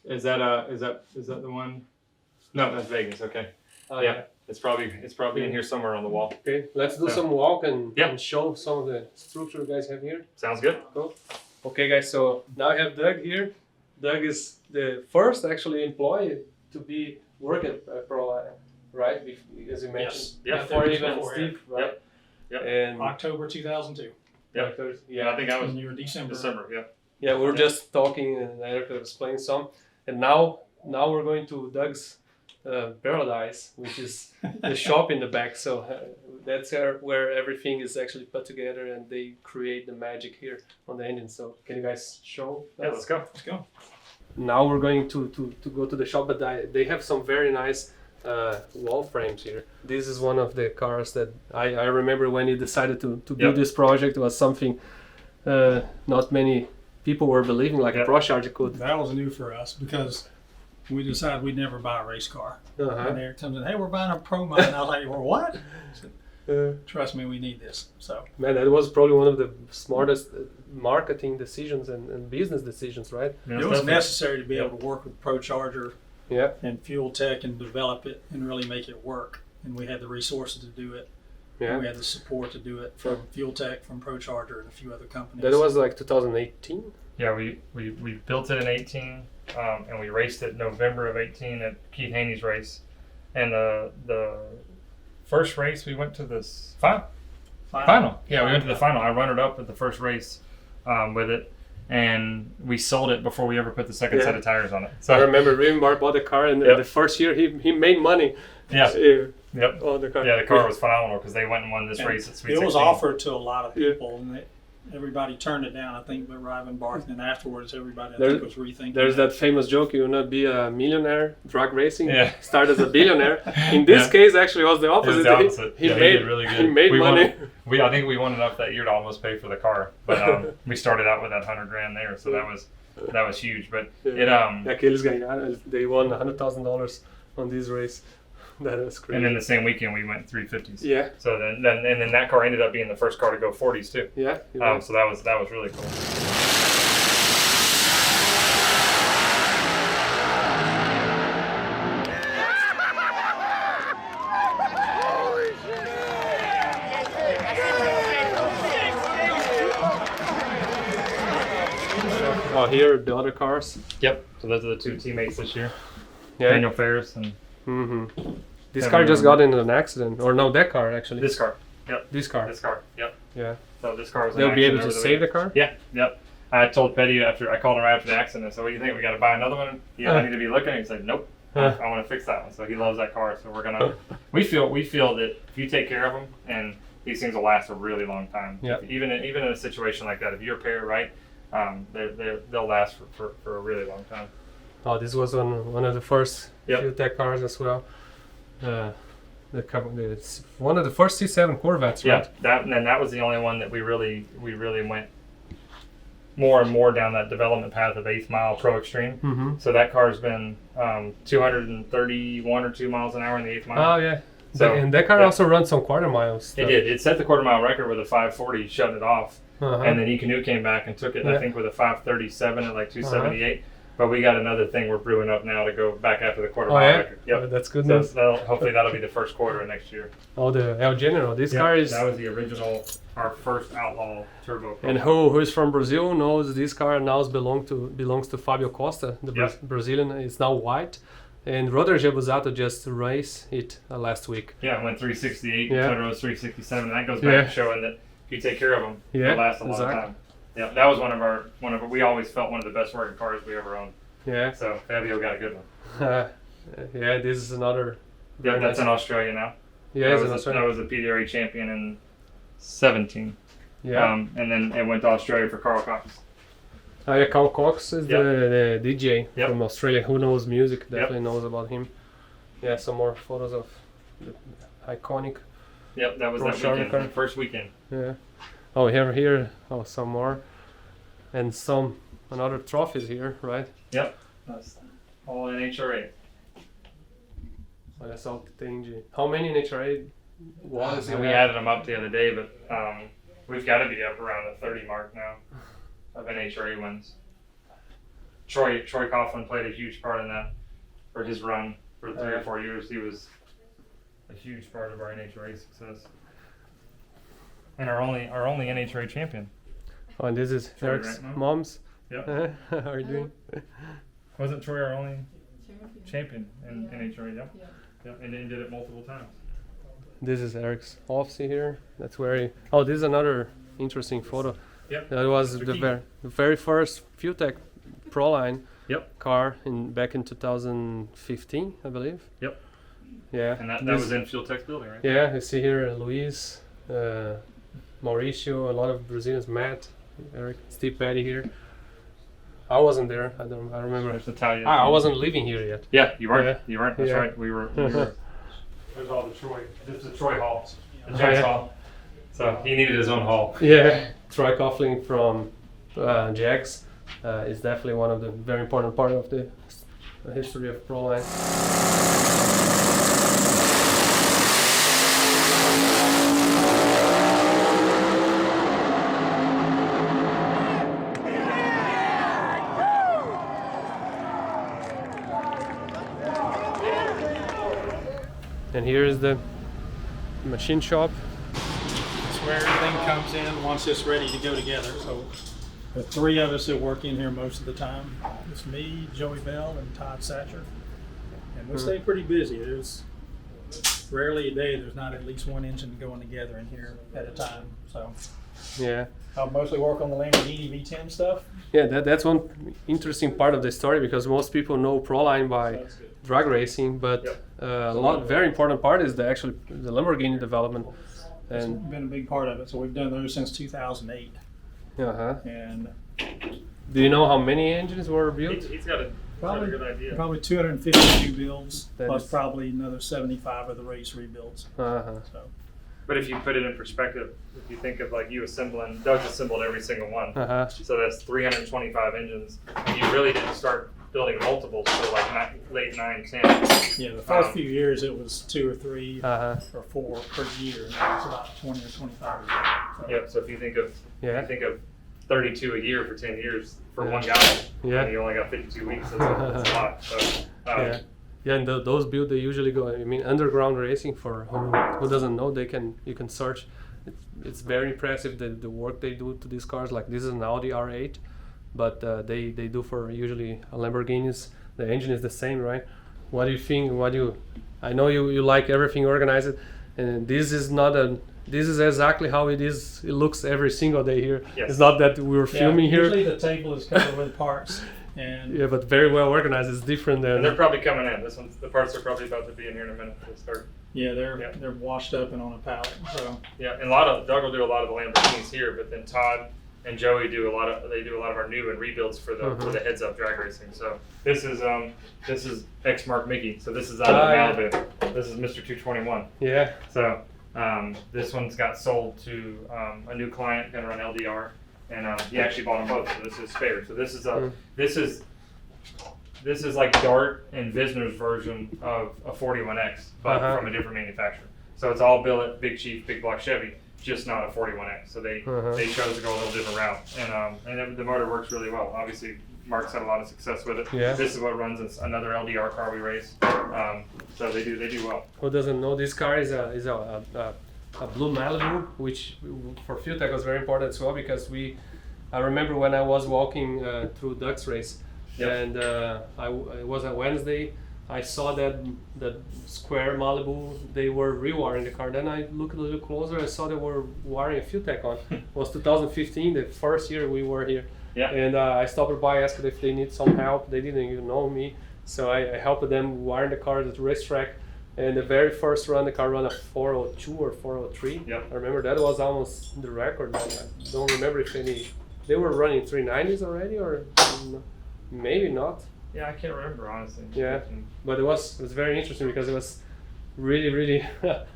Is that the one? No, that's Vegas. Okay. Yeah. It's probably in here somewhere on the wall. Okay, let's do some walk and show some of the structure you guys have here. Sounds good. Cool. Okay, guys. So now I have Doug here. Doug is the first actually employee to be working at ProLine, right? As you mentioned. Yes. Before even Steve, right? Yep. And October 2002. Yeah, I think I was in your December. Yeah, we were just talking, and Erica was playing some, and now we're going to Doug's Paradise, which is the shop in the back. So that's where everything is actually put together, and they create the magic here on the engine. So can you guys show? Yeah, let's go. Now we're going to go to the shop, but they have some very nice wall frames here. This is one of the cars that I remember when you decided to build this project. It was something not many people were believing, like a ProCharger could. That was new for us because we decided we'd never buy a race car. And there comes in, hey, we're buying a Pro Mod. And I was like, well, what? Said, trust me, we need this. So man, that was probably one of the smartest marketing decisions and business decisions, right? Yeah, it was necessary to be able to work with ProCharger and Fuel Tech and develop it and really make it work. And we had the resources to do it. Yeah. We had the support to do it from Fuel Tech, from ProCharger, and a few other companies. That was like 2018? Yeah, we built it in 18, and we raced it November of 18 at Keith Haney's race. And the first race, we went to this final. Yeah, we went to the final. I runnered up at the first race with it, and we sold it before we ever put the second set of tires on it. So I remember Rivenbar bought the car, and the first year he made money. Yeah. On the car. Yeah, the car was phenomenal because they went and won this race at Sweet 16. It was offered to a lot of people, and everybody turned it down. I think, but Rivenbar, and afterwards, everybody was rethinking. There's that famous joke: you will not be a millionaire drag racing. Start as a billionaire. In this case, actually, it was the opposite. It was the opposite. He made did really good. He made money. I think we won enough that year to almost pay for the car, but we started out with that $100,000 there, so that was huge. But Aqueles ganharam. They won $100,000 on this race. That is crazy. And then the same weekend we went 350s. Yeah. So then that car ended up being the first car to go 40s too. Yeah. So that was really cool. Oh, here are the other cars. Yep. So those are the two teammates this year. Yeah. Daniel Ferris and This Kevin car just Rowland. got in an accident, or no, that car actually. this car. Yep. This car. This car. Yep. Yeah. So this car was. They'll be able to save the car. Yeah. Yep. I told Petty after I called him right after the accident. So what do you think? We got to buy another one? Yeah, I need to be looking. He said, nope. I want to fix that one. So he loves that car. So we're gonna. We feel that if you take care of them, and these things will last a really long time. Yeah. Even in a situation like that, if you repair it right, they'll last for a really long time. Oh, this was one of the first Yep. Fueltech cars as well. It's one of the first C7 Corvettes, right? Yeah, that was the only one that we really went more and more down that development path of 8th Mile Pro Extreme. Mm-hmm. So that car's been 231 or 2 miles an hour in the 8th mile. Oh yeah. So, and that car yeah. also runs some quarter miles. It did. It set the quarter mile record with a 540, shutting it off. Uh-huh. And then Ecanu came back and took it, I think, with a 537 at like 278. But we got another thing we're brewing up now to go back after the quarter mile record. Yep. That's good So news. hopefully that'll be the first quarter of next year. Oh, the El General. This car is. That was the original, our first Outlaw turbo. And who is from Brazil knows this car now belongs to Fabio Costa, the Brazilian. It's now white. And Roder Jebusato just raced it last week. Yeah, it went 368, Yeah. Totoro's 367, and that goes back to showing that if you take care of them, they'll last a long time. Yeah, that was one of our we always felt one of the best working cars we ever owned. Yeah. So Fabio got a good one. Yeah, this is another. Yeah, that's in Australia now. Yeah, that was the PDRE champion in 17. Yeah. And then it went to Australia for Carl Cox. Yeah, Carl Cox is the DJ Yep. from Australia who knows music, definitely knows about him. Yeah, some more photos of the iconic. Yep, that was Pro that Charger weekend, car. first weekend. Yeah. Oh, here. Oh, some more. And another trophies here, right? Yep, that's all NHRA. So that's all the thing. How many NHRA was And we added them up the other day, but we've got to be up around the 30 mark now of NHRA wins. Troy Coughlin played a huge part in that for his run for 3 or 4 years. He was a huge part of our NHRA success, and our only NHRA champion. Oh, and this is Troy Eric's Grantmo. mom's. Yep. How are you doing? Wasn't Troy our only champion in NHRA? Yep. Yep. And then did it multiple times. This is Eric's office here. That's where he. Oh, this is another interesting photo. Yep. That was Mr. the Keith. very first Fueltech Proline Yep. car back in 2015, I believe. Yep. Yeah. And that this- was in Fuel Tech's building, right? Yeah, you see here Luis, Mauricio, a lot of Brazilians, Matt, Eric, Steve Petty here. I wasn't there. I remember. There's Natalia. I wasn't living here yet. Yeah, you weren't. Yeah. You weren't. That's Yeah. right. We were. There's all the Troy. This is the Troy Hall. The Oh, Jack's yeah. Hall. So he needed his own hall. Yeah, Troy Coughlin from Jags is definitely one of the very important part of the history of Proline. And here is the machine shop. It's where everything comes in once it's ready to go together. So the three of us that work in here most of the time. It's me, Joey Bell, and Todd Satcher. And we stay pretty busy. There's rarely a day there's not at least one engine going together in here at a time. So Yeah. I mostly work on the Lamborghini V10 stuff. Yeah, that's one interesting part of the story because most people know Proline by drag racing, but very important part is the Lamborghini development. It's And been a big part of it. So we've done those since 2008. And do you know how many engines were built? He's got a good idea. probably 252 builds, That plus is- probably another 75 of the race rebuilds. So But if you put it in perspective, if you think of like you assembling, Doug's assembled every single one. So that's 325 engines. You really didn't start building multiples to like late 9, 10. Yeah, the first few years it was 2 or 3 or 4 per year. Now it's about 20 or 25 a year. So. Yep. So if you think of 32 a year for 10 years for one guy, and you only got 52 weeks. That's a lot. So, yeah, and those builds they usually go. I mean, underground racing for who doesn't know, you can search. It's very impressive the work they do to these cars. Like this is an Audi R8, but they do for usually a Lamborghinis. The engine is the same, right? What do you think? I know you like everything organized, and this is not a. This is exactly how it is. It looks every single day here. Yes. It's not that we were filming here. Usually the table is covered with parts. And yeah, but very well organized. It's different than. And they're probably coming in. The parts are probably about to be in here in a minute to start. Yeah, they're washed up and on a pallet. So yeah, and Doug will do a lot of the Lamborghinis here, but then Todd and Joey do a lot of our new and rebuilds for the heads up drag racing. So this is ex Mark Mickey. So this is out of Malibu. Yeah. This is Mr. 221. Yeah. So this one's got sold to a new client gonna run LDR. And he actually bought them both, so this is his favorite. So this is like Dart and Visner's version of a 41X, but from a different manufacturer. So it's all billet, Big Chief, Big Block Chevy, just not a 41X. So they chose to go a little different route, and the motor works really well. Obviously, Mark's had a lot of success with it. Yeah. This is what runs another LDR car we race. So they do well. Who doesn't know, this car is a blue Malibu, which for FuelTech was very important as well, because I remember when I was walking through Doug's race, and it was a Wednesday, I saw that square Malibu, they were rewiring the car. Then I looked a little closer, I saw they were wiring a FuelTech on. It was 2015, the first year we were here. Yeah. And I stopped by, asked if they need some help. They didn't even know me, so I helped them wire the car at the racetrack. And the very first run, the car ran a 402 or 403. Yep. I remember that was almost the record. I don't remember if they were running 390s already, or maybe not. Yeah, I can't remember, honestly. Yeah, but it was very interesting because it was really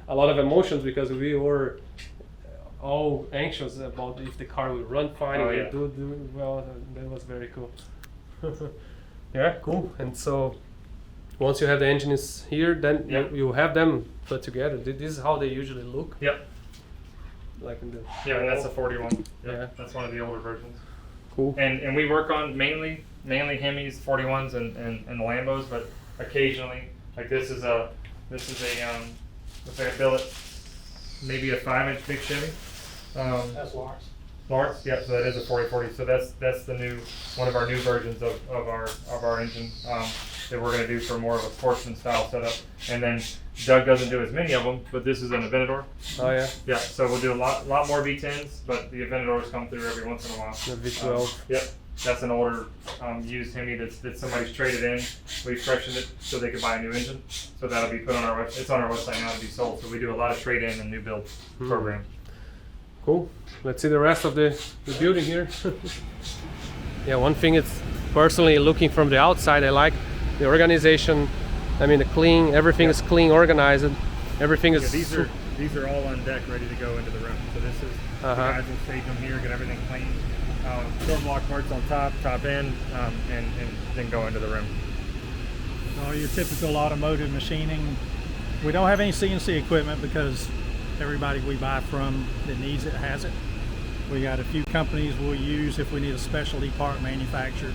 a lot of emotions, because we were all anxious about if the car would run fine and do well. That was very cool. Yeah, cool. And so once you have the engines here, then you have them put together. This is how they usually look. Yep. Like in the and that's a 41. Yep. Yeah, that's one of the older versions. Cool. And we work on mainly Hemis, 41s, and the Lambos, but occasionally, like this is a looks like a billet, maybe a 5-inch big Chevy. That's Lawrence. Lawrence, yeah. So that is a 4040. So that's the new one of our new versions of our engine. That we're going to do for more of a sportsman style setup. And then Doug doesn't do as many of them, but this is an Aventador. Oh yeah. Yeah, so we'll do a lot more V10s, but the Aventadors come through every once in a while. The V12. Yep, that's an older used Hemi that somebody's traded in. We freshened it so they could buy a new engine. So that'll be put on our website. It's on our website now to be sold. So we do a lot of trade-in and new build program. Cool. Let's see the rest of the building here. Yeah, one thing it's personally looking from the outside, I like the organization. I mean, everything is clean, organized. Everything is. These are all on deck, ready to go into the room. So this is the guys will stage them here, get everything clean. Door block parts on top end, and then go into the room. Well, your typical automotive machining. We don't have any CNC equipment because everybody we buy from that needs it has it. We got a few companies we'll use if we need a specialty part manufactured.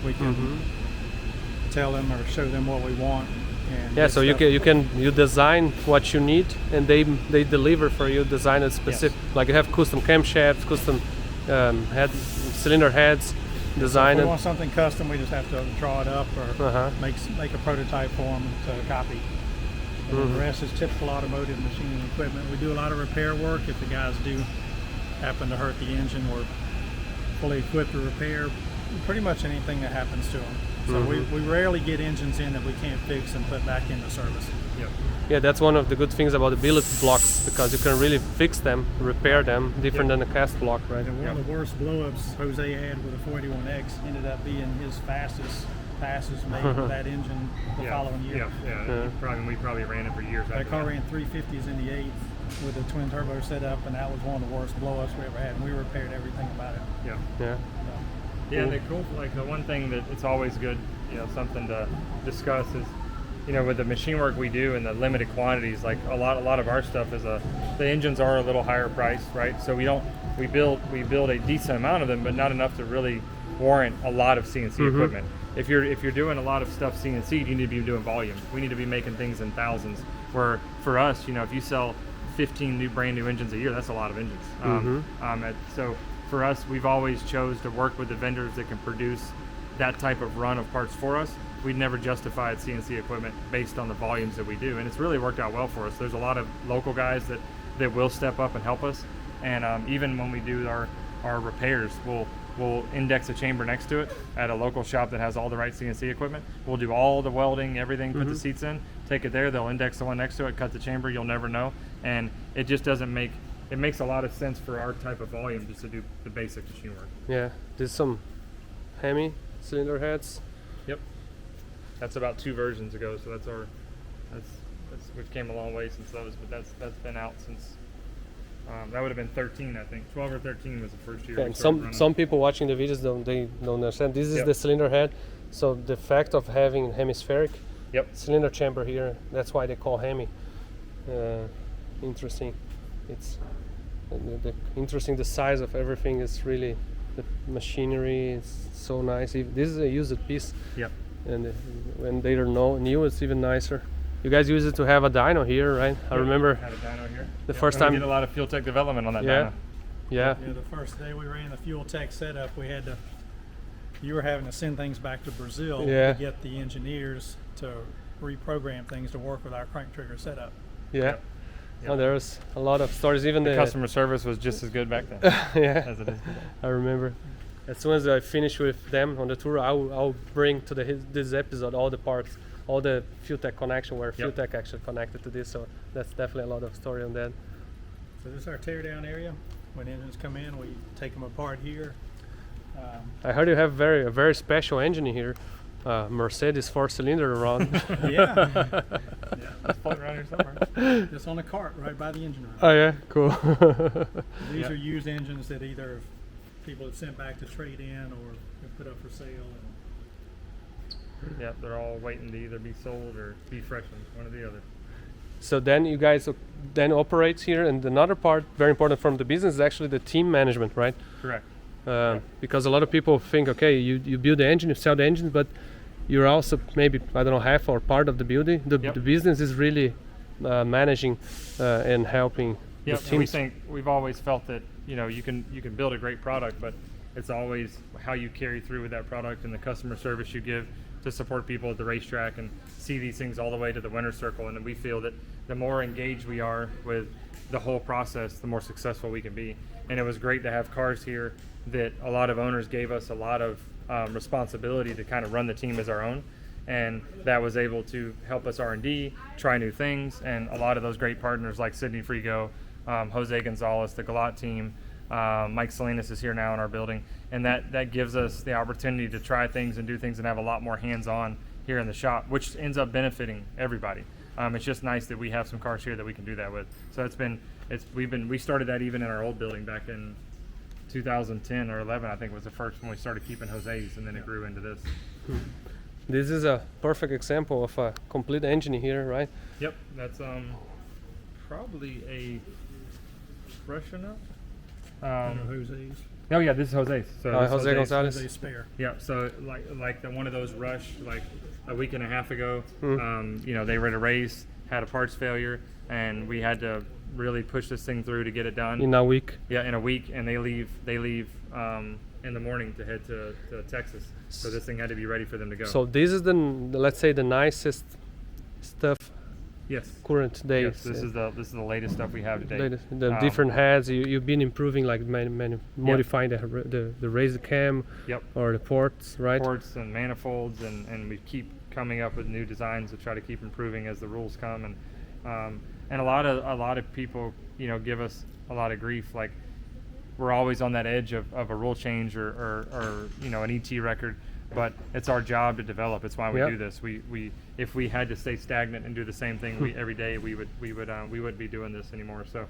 We can tell them or show them what we want. And so you design what you need, and they deliver for you. Design a specific, like you have custom camshafts, custom cylinder heads. Design if we want something custom, we just have to draw it up or make a prototype for them to copy. And the rest is typical automotive machining equipment. We do a lot of repair work. If the guys do happen to hurt the engine, we're fully equipped to repair pretty much anything that happens to them. So we rarely get engines in that we can't fix and put back into service. Yep. Yeah, that's one of the good things about the billet blocks, because you can really fix them, repair them, different than a cast block, right? And one of the worst blowups Jose had with a 41X ended up being his fastest passes made with that engine the following year. We probably ran it for years. That car ran 350s in the 8th with a twin turbo setup, and that was one of the worst blowups we ever had, and we repaired everything about it. Yeah. Yeah, the cool, like the one thing that it's always good, something to discuss is, with the machine work we do and the limited quantities, like a lot of our stuff is the engines are a little higher priced, right? So we build a decent amount of them, but not enough to really warrant a lot of CNC equipment. If you're doing a lot of stuff CNC, you need to be doing volume. We need to be making things in thousands. Where for us, if you sell 15 brand new engines a year, that's a lot of engines. So for us, we've always chose to work with the vendors that can produce that type of run of parts for us. We'd never justified CNC equipment based on the volumes that we do, and it's really worked out well for us. There's a lot of local guys that will step up and help us, and even when we do our repairs, we'll index a chamber next to it at a local shop that has all the right CNC equipment. We'll do all the welding, everything, put the seats in, take it there, they'll index the one next to it, cut the chamber, you'll never know, and it just it makes a lot of sense for our type of volume just to do the basic machine work. Yeah, there's some Hemi cylinder heads. Yep. That's about 2 versions ago, so that's which came a long way since those, but that's been out since that would have been 13, I think. 12 or 13 was the first year. Yeah, and some people watching the videos don't understand. This is the cylinder head, so the fact of having hemispheric cylinder chamber here, that's why they call Hemi. Interesting. It's interesting. The size of everything is really, the machinery is so nice. This is a used piece. Yep. And when they're new, it's even nicer. You guys use it to have a dyno here, right? I remember had a dyno here. The first time we did a lot of Fuel Tech development on that dyno. Yeah. The first day we ran the Fuel Tech setup, you were having to send things back to Brazil to get the engineers to reprogram things to work with our crank trigger setup. Yeah. Oh, there's a lot of stories. Even the customer service was just as good back then. As it is today. I remember. As soon as I finish with them on the tour, I'll bring to this episode all the parts, all the Fuel Tech connection where Fuel Tech actually connected to this. So that's definitely a lot of story on that. So this is our teardown area. When engines come in, we take them apart here. I heard you have a very special engine here, Mercedes 4-cylinder around. Yeah. It's floating around here somewhere. Just on a cart right by the engine room. Oh yeah, cool. These are used engines that either people have sent back to trade in or have put up for sale. Yeah, they're all waiting to either be sold or be freshened, one or the other. So then you guys then operate here, and another part very important from the business is actually the team management, right? Correct. Because a lot of people think, okay, you build the engine, you sell the engine, but you're also maybe, I don't know, half or part of the building. The business is really managing and helping the teams. And we think we've always felt that you can build a great product, but it's always how you carry through with that product and the customer service you give to support people at the racetrack and see these things all the way to the winner's circle. And we feel that the more engaged we are with the whole process, the more successful we can be. And it was great to have cars here that a lot of owners gave us a lot of responsibility to kind of run the team as our own. And that was able to help us R&D, try new things, and a lot of those great partners like Sydney Frigo, Jose Gonzalez, the Galat team, Mike Salinas is here now in our building, and that gives us the opportunity to try things and do things and have a lot more hands-on here in the shop, which ends up benefiting everybody. It's just nice that we have some cars here that we can do that with. So we started that even in our old building back in 2010 or 11, I think was the first when we started keeping Jose's, and then it grew into this. This is a perfect example of a complete engine here, right? Yep, that's probably a freshen up. Jose's. Oh yeah, this is Jose's. So Jose Gonzalez. Jose spare. Yeah, so like one of those rush like a week and a half ago. They were at a race, had a parts failure, and we had to really push this thing through to get it done in a week. Yeah, in a week, and they leave in the morning to head to Texas. So this thing had to be ready for them to go. So this is let's say the nicest stuff. Yes. Current days. Yes, this is the latest stuff we have today. The different heads you've been improving, like modifying the raised cam. Yep. Or the ports, right? Ports and manifolds, and we keep coming up with new designs to try to keep improving as the rules come, and a lot of people give us a lot of grief, like we're always on that edge of a rule change or an ET record, but it's our job to develop. It's why we do this. We if we had to stay stagnant and do the same thing every day, we wouldn't be doing this anymore. So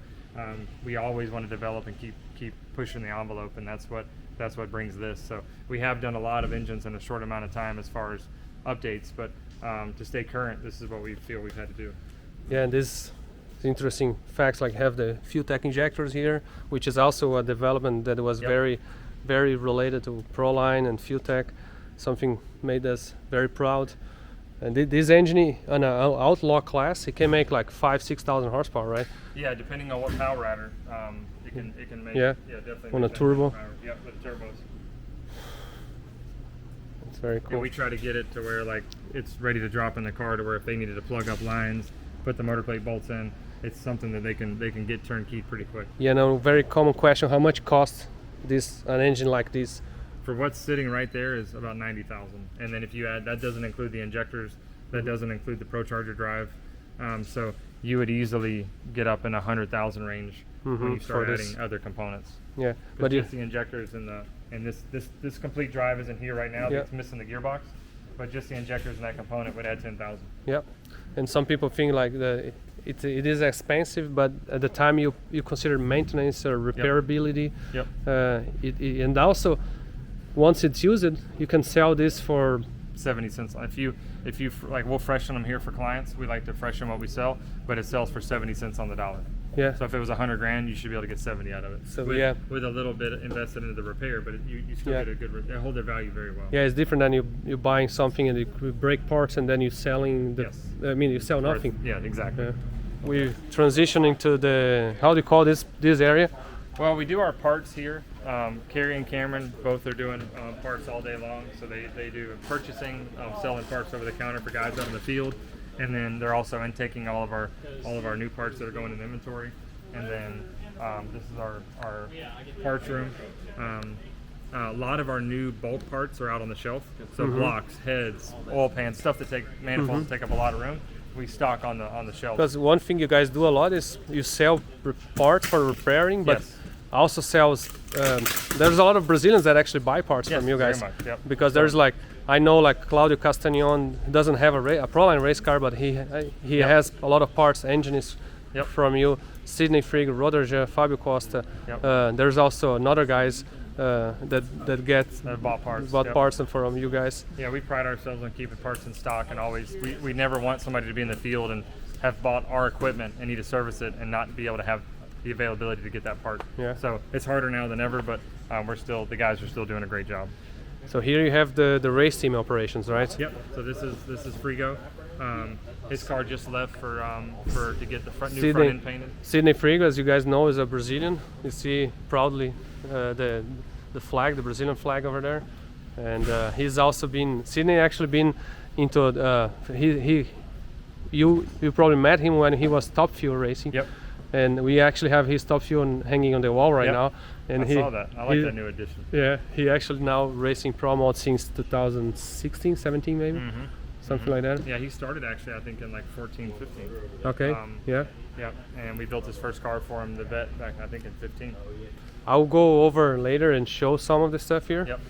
we always want to develop and keep pushing the envelope, and that's what brings this. So we have done a lot of engines in a short amount of time as far as updates, but to stay current, this is what we feel we've had to do. Yeah, and this interesting facts, like have the FuelTech injectors here, which is also a development that was very related to Proline and FuelTech, something made us very proud. And this engine on an Outlaw class, it can make like 5,000-6,000 horsepower, right? Yeah, depending on what power adder it can make. Yeah, definitely on a turbo. Yeah, with turbos. It's very cool. Yeah, we try to get it to where like it's ready to drop in the car, to where if they needed to plug up lines, put the motor plate bolts in, it's something that they can get turnkey pretty quick. Yeah, no, very common question. How much costs an engine like this? For what's sitting right there is about 90,000, and then if you add, that doesn't include the injectors, that doesn't include the ProCharger drive, so you would easily get up in 100,000 range when you start adding other components. Yeah, but just the injectors and this complete drive isn't here right now. It's missing the gearbox, but just the injectors and that component would add 10,000. Yeah, and some people think like it is expensive, but at the time you consider maintenance or repairability. And also, once it's used, you can sell this for 70 cents. If you like, we'll freshen them here for clients. We like to freshen what we sell, but it sells for 70 cents on the dollar. Yeah. So if it was $100,000, you should be able to get 70 out of it. So with a little bit invested into the repair, but you still get a good. They hold their value very well. Yeah, it's different than you buying something and you break parts and then you selling. I mean, you sell nothing. Yeah, exactly. Yeah. We're transitioning to the, how do you call this area? Well, we do our parts here. Carrie and Cameron both are doing parts all day long, so they do purchasing, selling parts over the counter for guys out in the field, and then they're also intaking all of our new parts that are going in inventory. And then this is our parts room. A lot of our new bulk parts are out on the shelf, so blocks, heads, oil pans, stuff that take manifolds take up a lot of room. We stock on the shelf. Because one thing you guys do a lot is you sell parts for repairing, but also sells. There's a lot of Brazilians that actually buy parts from you guys. Very much, yep. Because there's like, I know like Claudio Castagnon doesn't have a Proline race car, but he has a lot of parts, engines from you. Sidney Frigg, Roderja, Fabio Costa. There's also another guys that bought parts from you guys. Yeah, we pride ourselves on keeping parts in stock, and always we never want somebody to be in the field and have bought our equipment and need to service it and not be able to have the availability to get that part. Yeah. So it's harder now than ever, but the guys are still doing a great job. So here you have the race team operations, right? Yep. So this is Frigo. His car just left to get the new front end painted. Sidney Frigo, as you guys know, is a Brazilian. You see proudly the flag, the Brazilian flag over there, and he's also been. Sidney actually been into. You probably met him when he was Top Fuel racing. Yep. And we actually have his Top Fuel hanging on the wall right now. And I saw that. I like that new addition. Yeah, he actually now racing Pro Mod since 2016, 17 maybe, something like that. Yeah, he started actually, I think, in like 14, 15. Okay. Yeah. And we built his first car for him, the Vet, back I think in 15. I'll go over later and show some of the stuff here. Yep.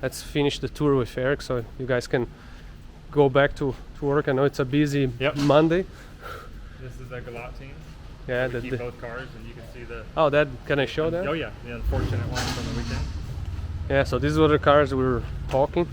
Let's finish the tour with Eric, so you guys can go back to work. I know it's a busy Monday. This is the Galat team. Yeah, we keep both cars, and you can see the. Oh, that can I show that? Oh yeah, the unfortunate one from the weekend. Yeah, so these were the cars we were talking.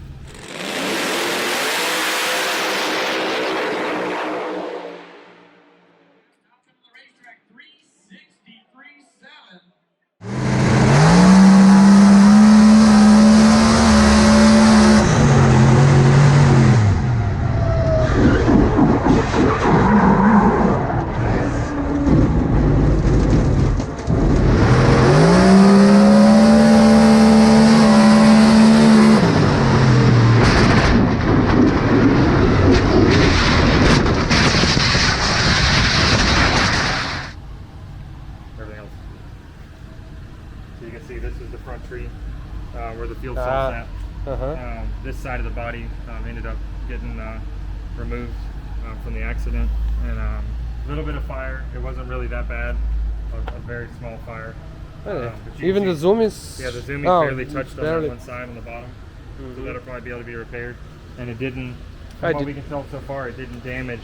Where the fuel cells at. This side of the body ended up getting removed from the accident, and a little bit of fire. It wasn't really that bad, a very small fire. Even the zoom is... Yeah, the zoom is barely touched on that one side on the bottom. so that'll probably be able to be repaired. And it didn't, from what we can tell so far, it didn't damage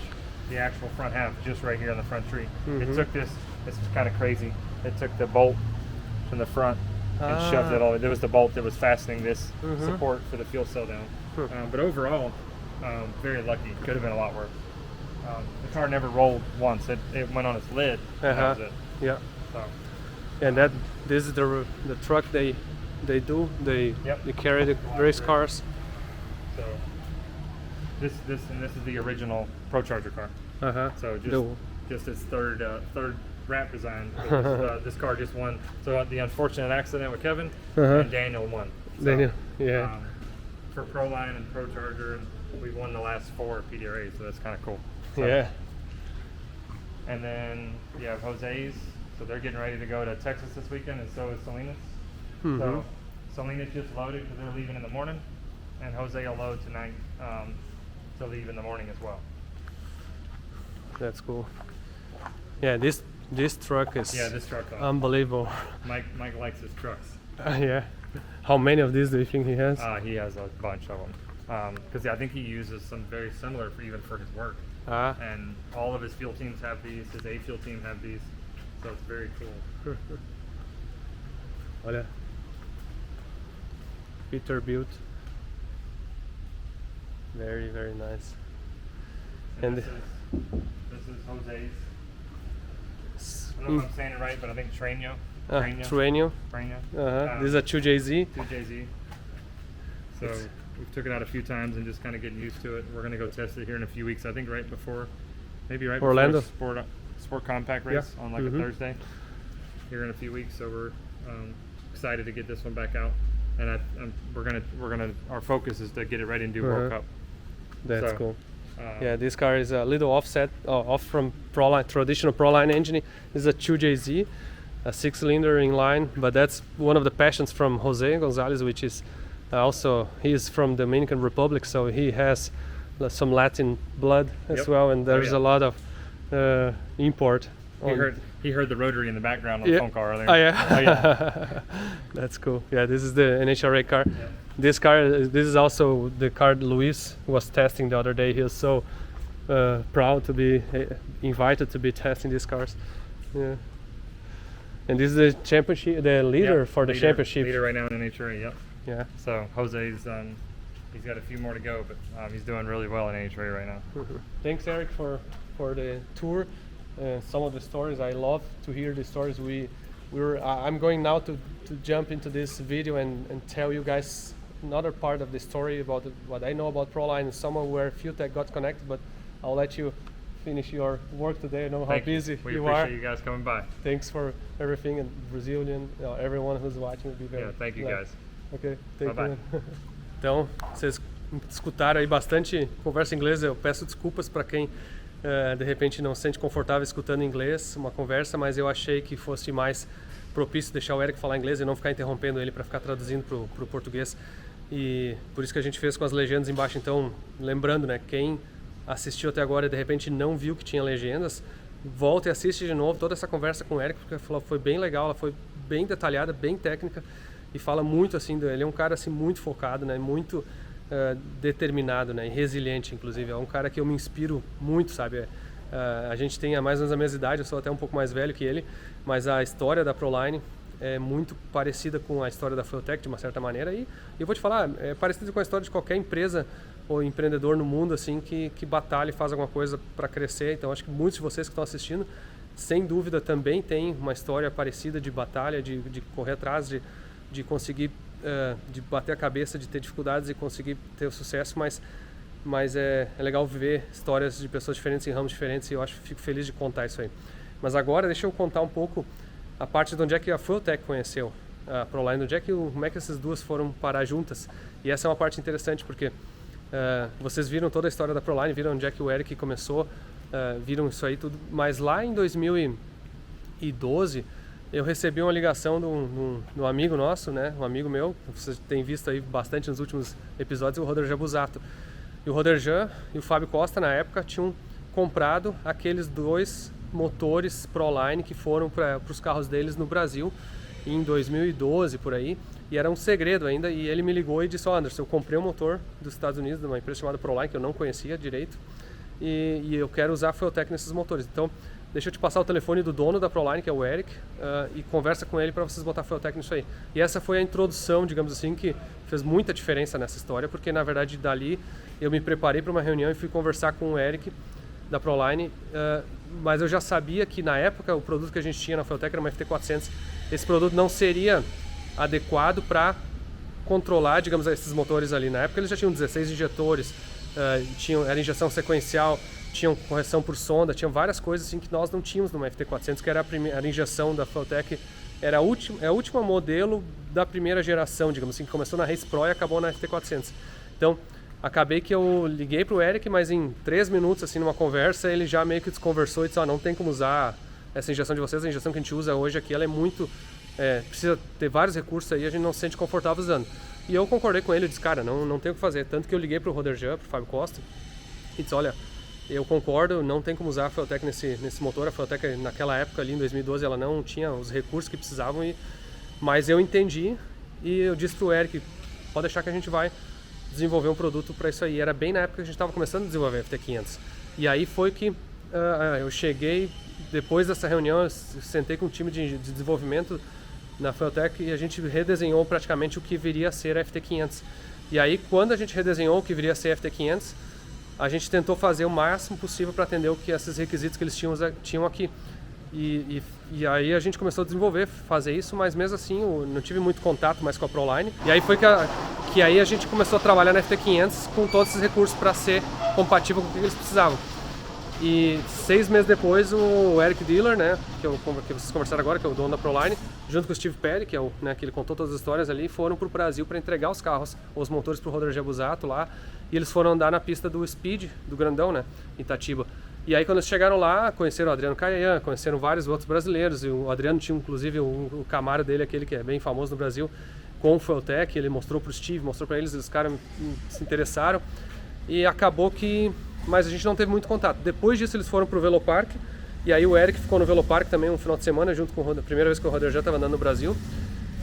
the actual front half, just right here on the front tree. It took this is kind of crazy, it took the bolt from the front and shoved it all. There was the bolt that was fastening this support for the fuel cell down. But overall, very lucky. Could have been a lot worse. The car never rolled once. It went on its lid. And that was it. Yeah. So. And this is the truck they do. They carry the race cars. So this is the original ProCharger car. So just its third wrap design. This car just won. So the unfortunate accident with Kevin and Daniel won. So, Daniel, for ProLine and ProCharger, we won the last 4 PDRAs, so that's kind of cool. So, yeah. And then you have Jose's, so they're getting ready to go to Texas this weekend, and so is Salinas. So Salinas just loaded because they're leaving in the morning, and Jose will load tonight to leave in the morning as well. That's cool. Yeah, this truck is this truck unbelievable. Mike likes his trucks. Yeah. How many of these do you think he has? He has a bunch of them. Because I think he uses some very similar even for his work. And all of his fuel teams have these, his A fuel team have these, so it's very cool. Olha. Peter built. Very, very nice. And this is Jose's. I don't know if I'm saying it right, but I think Trainio. Trainio. This is a 2JZ. 2JZ. So we've took it out a few times and just kind of getting used to it. We're going to go test it here in a few weeks. I think right before Orlando Sport Compact race on like a Thursday here in a few weeks. So we're excited to get this one back out, and our focus is to get it ready and do World Cup. That's cool. Yeah, this car is a little off from ProLine, traditional ProLine engine. This is a 2JZ, a 6-cylinder inline, but that's one of the passions from Jose Gonzalez, which is also, he is from Dominican Republic, so he has some Latin blood as well, and there's a lot of import. He heard the rotary in the background on the phone call earlier. Oh yeah. That's cool. Yeah, this is the NHRA car. Yeah. This is also the car Luis was testing the other day. He was so proud to be invited to be testing these cars. Yeah. And this is the championship, the leader for the championship. Leader right now in NHRA. Yep. Yeah. So Jose's he's got a few more to go, but he's doing really well in NHRA right now. Thanks, Eric, for the tour. Some of the stories, I love to hear the stories. I'm going now to jump into this video and tell you guys another part of the story about what I know about ProLine and somewhere where FuelTech got connected, but I'll let you finish your work today. I know how busy you are. We appreciate you guys coming by. Thanks for everything, and Brazilian, everyone who's watching will be very thank you guys. Ok, bye. Então, vocês escutaram aí bastante conversa em inglês. Eu peço desculpas para quem de repente não se sente confortável escutando inglês, uma conversa, mas eu achei que fosse mais propício deixar o Eric falar inglês e não ficar interrompendo ele para ficar traduzindo pro português. E por isso que a gente fez com as legendas embaixo. Então, lembrando, né, quem assistiu até agora e de repente não viu que tinha legendas, volta e assiste de novo toda essa conversa com o Eric, porque foi bem legal, ela foi bem detalhada, bem técnica e fala muito assim, ele é um cara assim muito focado, né, muito determinado, né, e resiliente, inclusive. É um cara que eu me inspiro muito, sabe? A gente tem mais ou menos a mesma idade, eu sou até um pouco mais velho que ele, mas a história da ProLine é muito parecida com a história da FuelTech, de uma certa maneira, e eu vou te falar, é parecida com a história de qualquer empresa ou empreendedor no mundo, assim, que batalha e faz alguma coisa para crescer. Então, acho que muitos de vocês que estão assistindo, sem dúvida, também tem uma história parecida de batalha, de correr atrás, de conseguir de bater a cabeça, de ter dificuldades e conseguir ter o sucesso, mas é legal ver histórias de pessoas diferentes em ramos diferentes, e eu fico feliz de contar isso aí. Mas agora deixa eu contar um pouco a parte de onde é que a FuelTech conheceu a ProLine, como é que essas duas foram parar juntas. E essa é uma parte interessante, porque vocês viram toda a história da ProLine, viram onde é que o Eric começou, viram isso aí tudo, mas lá em 2012 eu recebi uma ligação de um amigo nosso, né, um amigo meu, vocês têm visto aí bastante nos últimos episódios, o Roderjan Busato. E o Roderjan e o Fábio Costa, na época, tinham comprado aqueles 2 motores ProLine que foram para os carros deles no Brasil em 2012, por aí. e era um segredo ainda, e ele me ligou e disse, Anderson, eu comprei um motor dos Estados Unidos, de uma empresa chamada Proline, que eu não conhecia direito, e eu quero usar a Fueltech nesses motores. Então, deixa eu te passar o telefone do dono da Proline, que é o Eric, e conversa com ele para vocês botar Fueltech nisso aí. E essa foi a introdução, digamos assim, que fez muita diferença nessa história, porque na verdade dali eu me preparei para uma reunião e fui conversar com o Eric da Proline, mas eu já sabia que na época o produto que a gente tinha na Fueltech era uma FT400. Esse produto não seria adequado para controlar, digamos, esses motores ali. Na época eles já tinham 16 injetores, era injeção sequencial, tinham correção por sonda, tinham várias coisas assim que nós não tínhamos numa FT400, que era a injeção da Fueltech, era a última modelo da primeira geração, digamos assim, que começou na Race Pro e acabou na FT400. Então, acabei que eu liguei pro Eric, mas em 3 minutos, assim, numa conversa, ele já meio que desconversou e disse, não tem como usar essa injeção de vocês, a injeção que a gente usa hoje aqui, ela é muito... precisa ter vários recursos aí, a gente não se sente confortável usando. E eu concordei com ele, eu disse, cara, não tem o que fazer. Tanto que eu liguei pro Roder Jean, pro Fábio Costa, e disse, olha, eu concordo, não tem como usar a Fueltech nesse motor. A Fueltech naquela época ali em 2012 ela não tinha os recursos que precisavam, mas eu entendi e eu disse pro Eric, pode deixar que a gente vai desenvolver um produto para isso aí. Era bem na época que a gente estava começando a desenvolver a FT500. E aí foi que eu cheguei, depois dessa reunião, eu sentei com um time de desenvolvimento na Fueltech e a gente redesenhou praticamente o que viria a ser a FT500. E aí quando a gente redesenhou o que viria a ser a FT500, a gente tentou fazer o máximo possível para atender o que esses requisitos que eles tinham aqui. E aí a gente começou a desenvolver, fazer isso, mas mesmo assim eu não tive muito contato mais com a Proline. E aí foi que aí a gente começou a trabalhar na FT500 com todos esses recursos para ser compatível com o que eles precisavam. E 6 meses depois o Eric Diller, né, que vocês conversaram agora, que é o dono da Proline, junto com o Steve Perry, que é que ele contou todas as histórias ali, foram para o Brasil para entregar os carros, os motores para o Roder Jean Busato lá, e eles foram andar na pista do Speed, do Grandão, né, em Itatiba. E aí quando eles chegaram lá, conheceram o Adriano Caian, conheceram vários outros brasileiros, e o Adriano tinha inclusive o Camaro dele, aquele que é bem famoso no Brasil, com o Fueltech, ele mostrou para o Steve, mostrou para eles, os caras se interessaram, e acabou que... Mas a gente não teve muito contato. Depois disso eles foram pro Velopark, e aí o Eric ficou no Velopark também um final de semana, junto com a primeira vez que o Roder já estava andando no Brasil.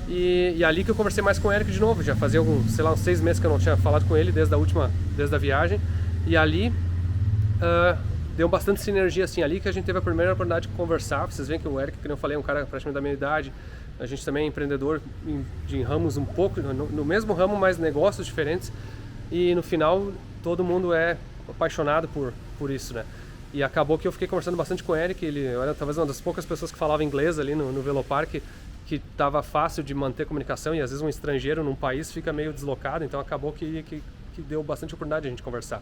E ali que eu conversei mais com o Eric de novo, já fazia uns 6 meses que eu não tinha falado com ele desde a viagem. E ali deu bastante sinergia assim, ali que a gente teve a primeira oportunidade de conversar. Vocês veem que o Eric, como eu falei, é um cara praticamente da minha idade. A gente também é empreendedor em ramos um pouco, no mesmo ramo, mas negócios diferentes. E no final todo mundo é apaixonado por isso, né? E acabou que eu fiquei conversando bastante com o Eric, ele era talvez uma das poucas pessoas que falava inglês ali no Velopark, que estava fácil de manter comunicação, e às vezes um estrangeiro num país fica meio deslocado, então acabou que deu bastante oportunidade de a gente conversar.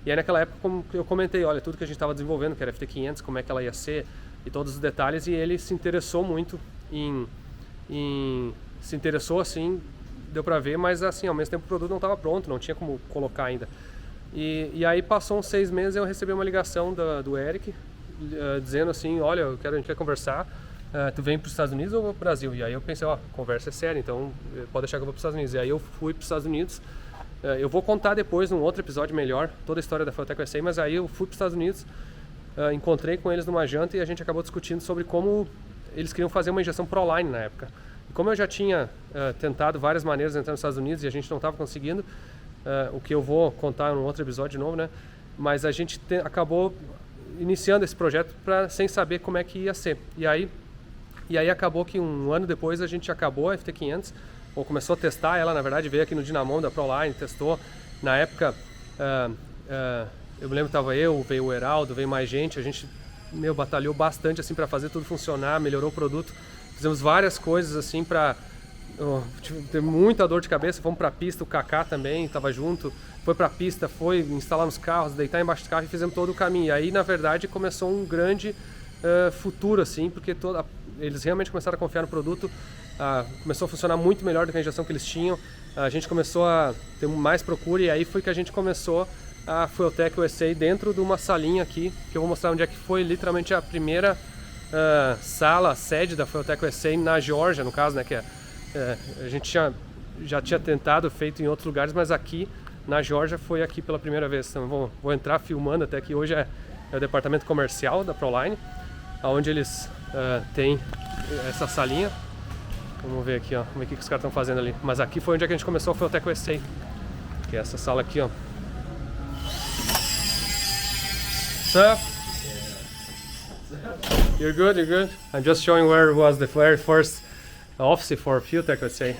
E aí naquela época eu comentei, olha, tudo que a gente estava desenvolvendo, que era FT500, como é que ela ia ser, e todos os detalhes, e ele se interessou muito se interessou assim, deu pra ver, mas assim, ao mesmo tempo o produto não estava pronto, não tinha como colocar ainda. E aí passou uns 6 meses, eu recebi uma ligação do Eric, dizendo assim, olha, a gente quer conversar, tu vem para os Estados Unidos ou para o Brasil? E aí eu pensei, conversa é séria, então pode deixar que eu vou para os Estados Unidos. E aí eu fui para os Estados Unidos, eu vou contar depois num outro episódio melhor, toda a história da Fueltech USA, mas aí eu fui para os Estados Unidos, encontrei com eles numa janta e a gente acabou discutindo sobre como eles queriam fazer uma injeção Proline na época. E como eu já tinha tentado várias maneiras de entrar nos Estados Unidos e a gente não estava conseguindo, o que eu vou contar em um outro episódio de novo, né? Mas a gente acabou iniciando esse projeto sem saber como é que ia ser. E aí acabou que um ano depois a gente acabou a FT500, ou começou a testar ela, na verdade, veio aqui no Dinamon da Proline, testou. Na época, eu me lembro que estava veio o Heraldo, veio mais gente, a gente batalhou bastante assim para fazer tudo funcionar, melhorou o produto. Fizemos várias coisas assim para... Teve muita dor de cabeça, fomos pra pista, o Kaká também estava junto, foi pra pista, foi instalar nos carros, deitar embaixo do carro e fizemos todo o caminho. E aí, na verdade, começou um grande futuro, assim, porque eles realmente começaram a confiar no produto, começou a funcionar muito melhor do que a injeção que eles tinham, a gente começou a ter mais procura e aí foi que a gente começou a Fueltech USA dentro de uma salinha aqui, que eu vou mostrar onde é que foi literalmente a primeira sede da Fueltech USA na Geórgia, no caso, né, que a gente já tinha tentado, feito em outros lugares, mas aqui na Geórgia foi aqui pela primeira vez. Então vou entrar filmando, até que hoje é o departamento comercial da Proline, onde eles têm essa salinha. Vamos ver aqui, ó. Vamos ver o que os caras estão fazendo ali. Mas aqui foi onde é que a gente começou a Fueltech USA. Que é essa sala aqui, ó. What's up? You're good, you're good? I'm just showing where was the very first office for Fueltech USA.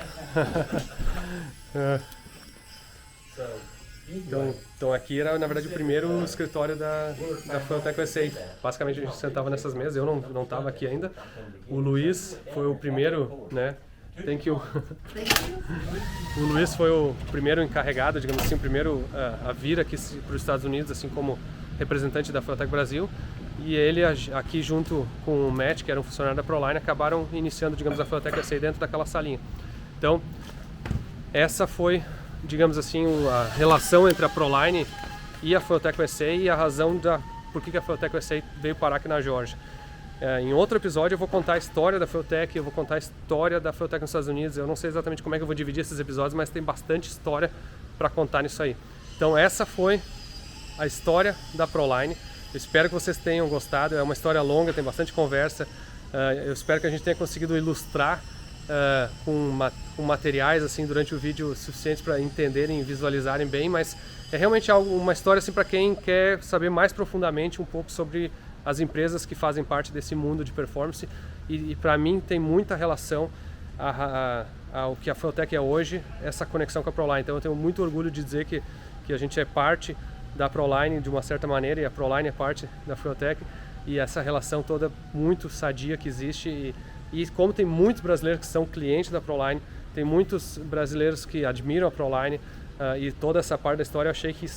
Então aqui era, na verdade, o primeiro escritório da Fueltech USA. Basicamente a gente sentava nessas mesas, eu não estava aqui ainda. O Luiz foi o primeiro, né? Thank you. O Luiz foi o primeiro encarregado, digamos assim, o primeiro a vir aqui para os Estados Unidos, assim como representante da Fueltech Brasil. E ele aqui junto com o Matt, que era um funcionário da Proline, acabaram iniciando, digamos, a Fueltech USA dentro daquela salinha. Então, essa foi, digamos assim, a relação entre a Proline e a Fueltech USA e a razão por que a Fueltech USA veio parar aqui na Geórgia. Em outro episódio eu vou contar a história da Fueltech, eu vou contar a história da Fueltech nos Estados Unidos. Eu não sei exatamente como é que eu vou dividir esses episódios, mas tem bastante história para contar nisso aí. Então essa foi a história da Proline. Eu espero que vocês tenham gostado. É uma história longa, tem bastante conversa. Eu espero que a gente tenha conseguido ilustrar com materiais assim durante o vídeo suficientes para entenderem e visualizarem bem, mas é realmente uma história assim para quem quer saber mais profundamente um pouco sobre as empresas que fazem parte desse mundo de performance e para mim tem muita relação ao que a Fueltech é hoje, essa conexão com a Proline. Então eu tenho muito orgulho de dizer que a gente é parte da Proline de uma certa maneira e a Proline é parte da Fueltech e essa relação toda muito sadia que existe e como tem muitos brasileiros que são clientes da Proline, tem muitos brasileiros que admiram a Proline e toda essa parte da história eu achei que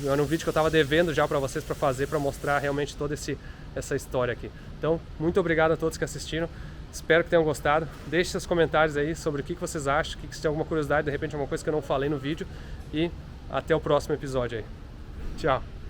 era um vídeo que eu estava devendo já para vocês para fazer, para mostrar realmente toda essa história aqui. Então, muito obrigado a todos que assistiram, espero que tenham gostado, deixe seus comentários aí sobre o que vocês acham, se tem alguma curiosidade, de repente alguma coisa que eu não falei no vídeo e até o próximo episódio aí. Tchau!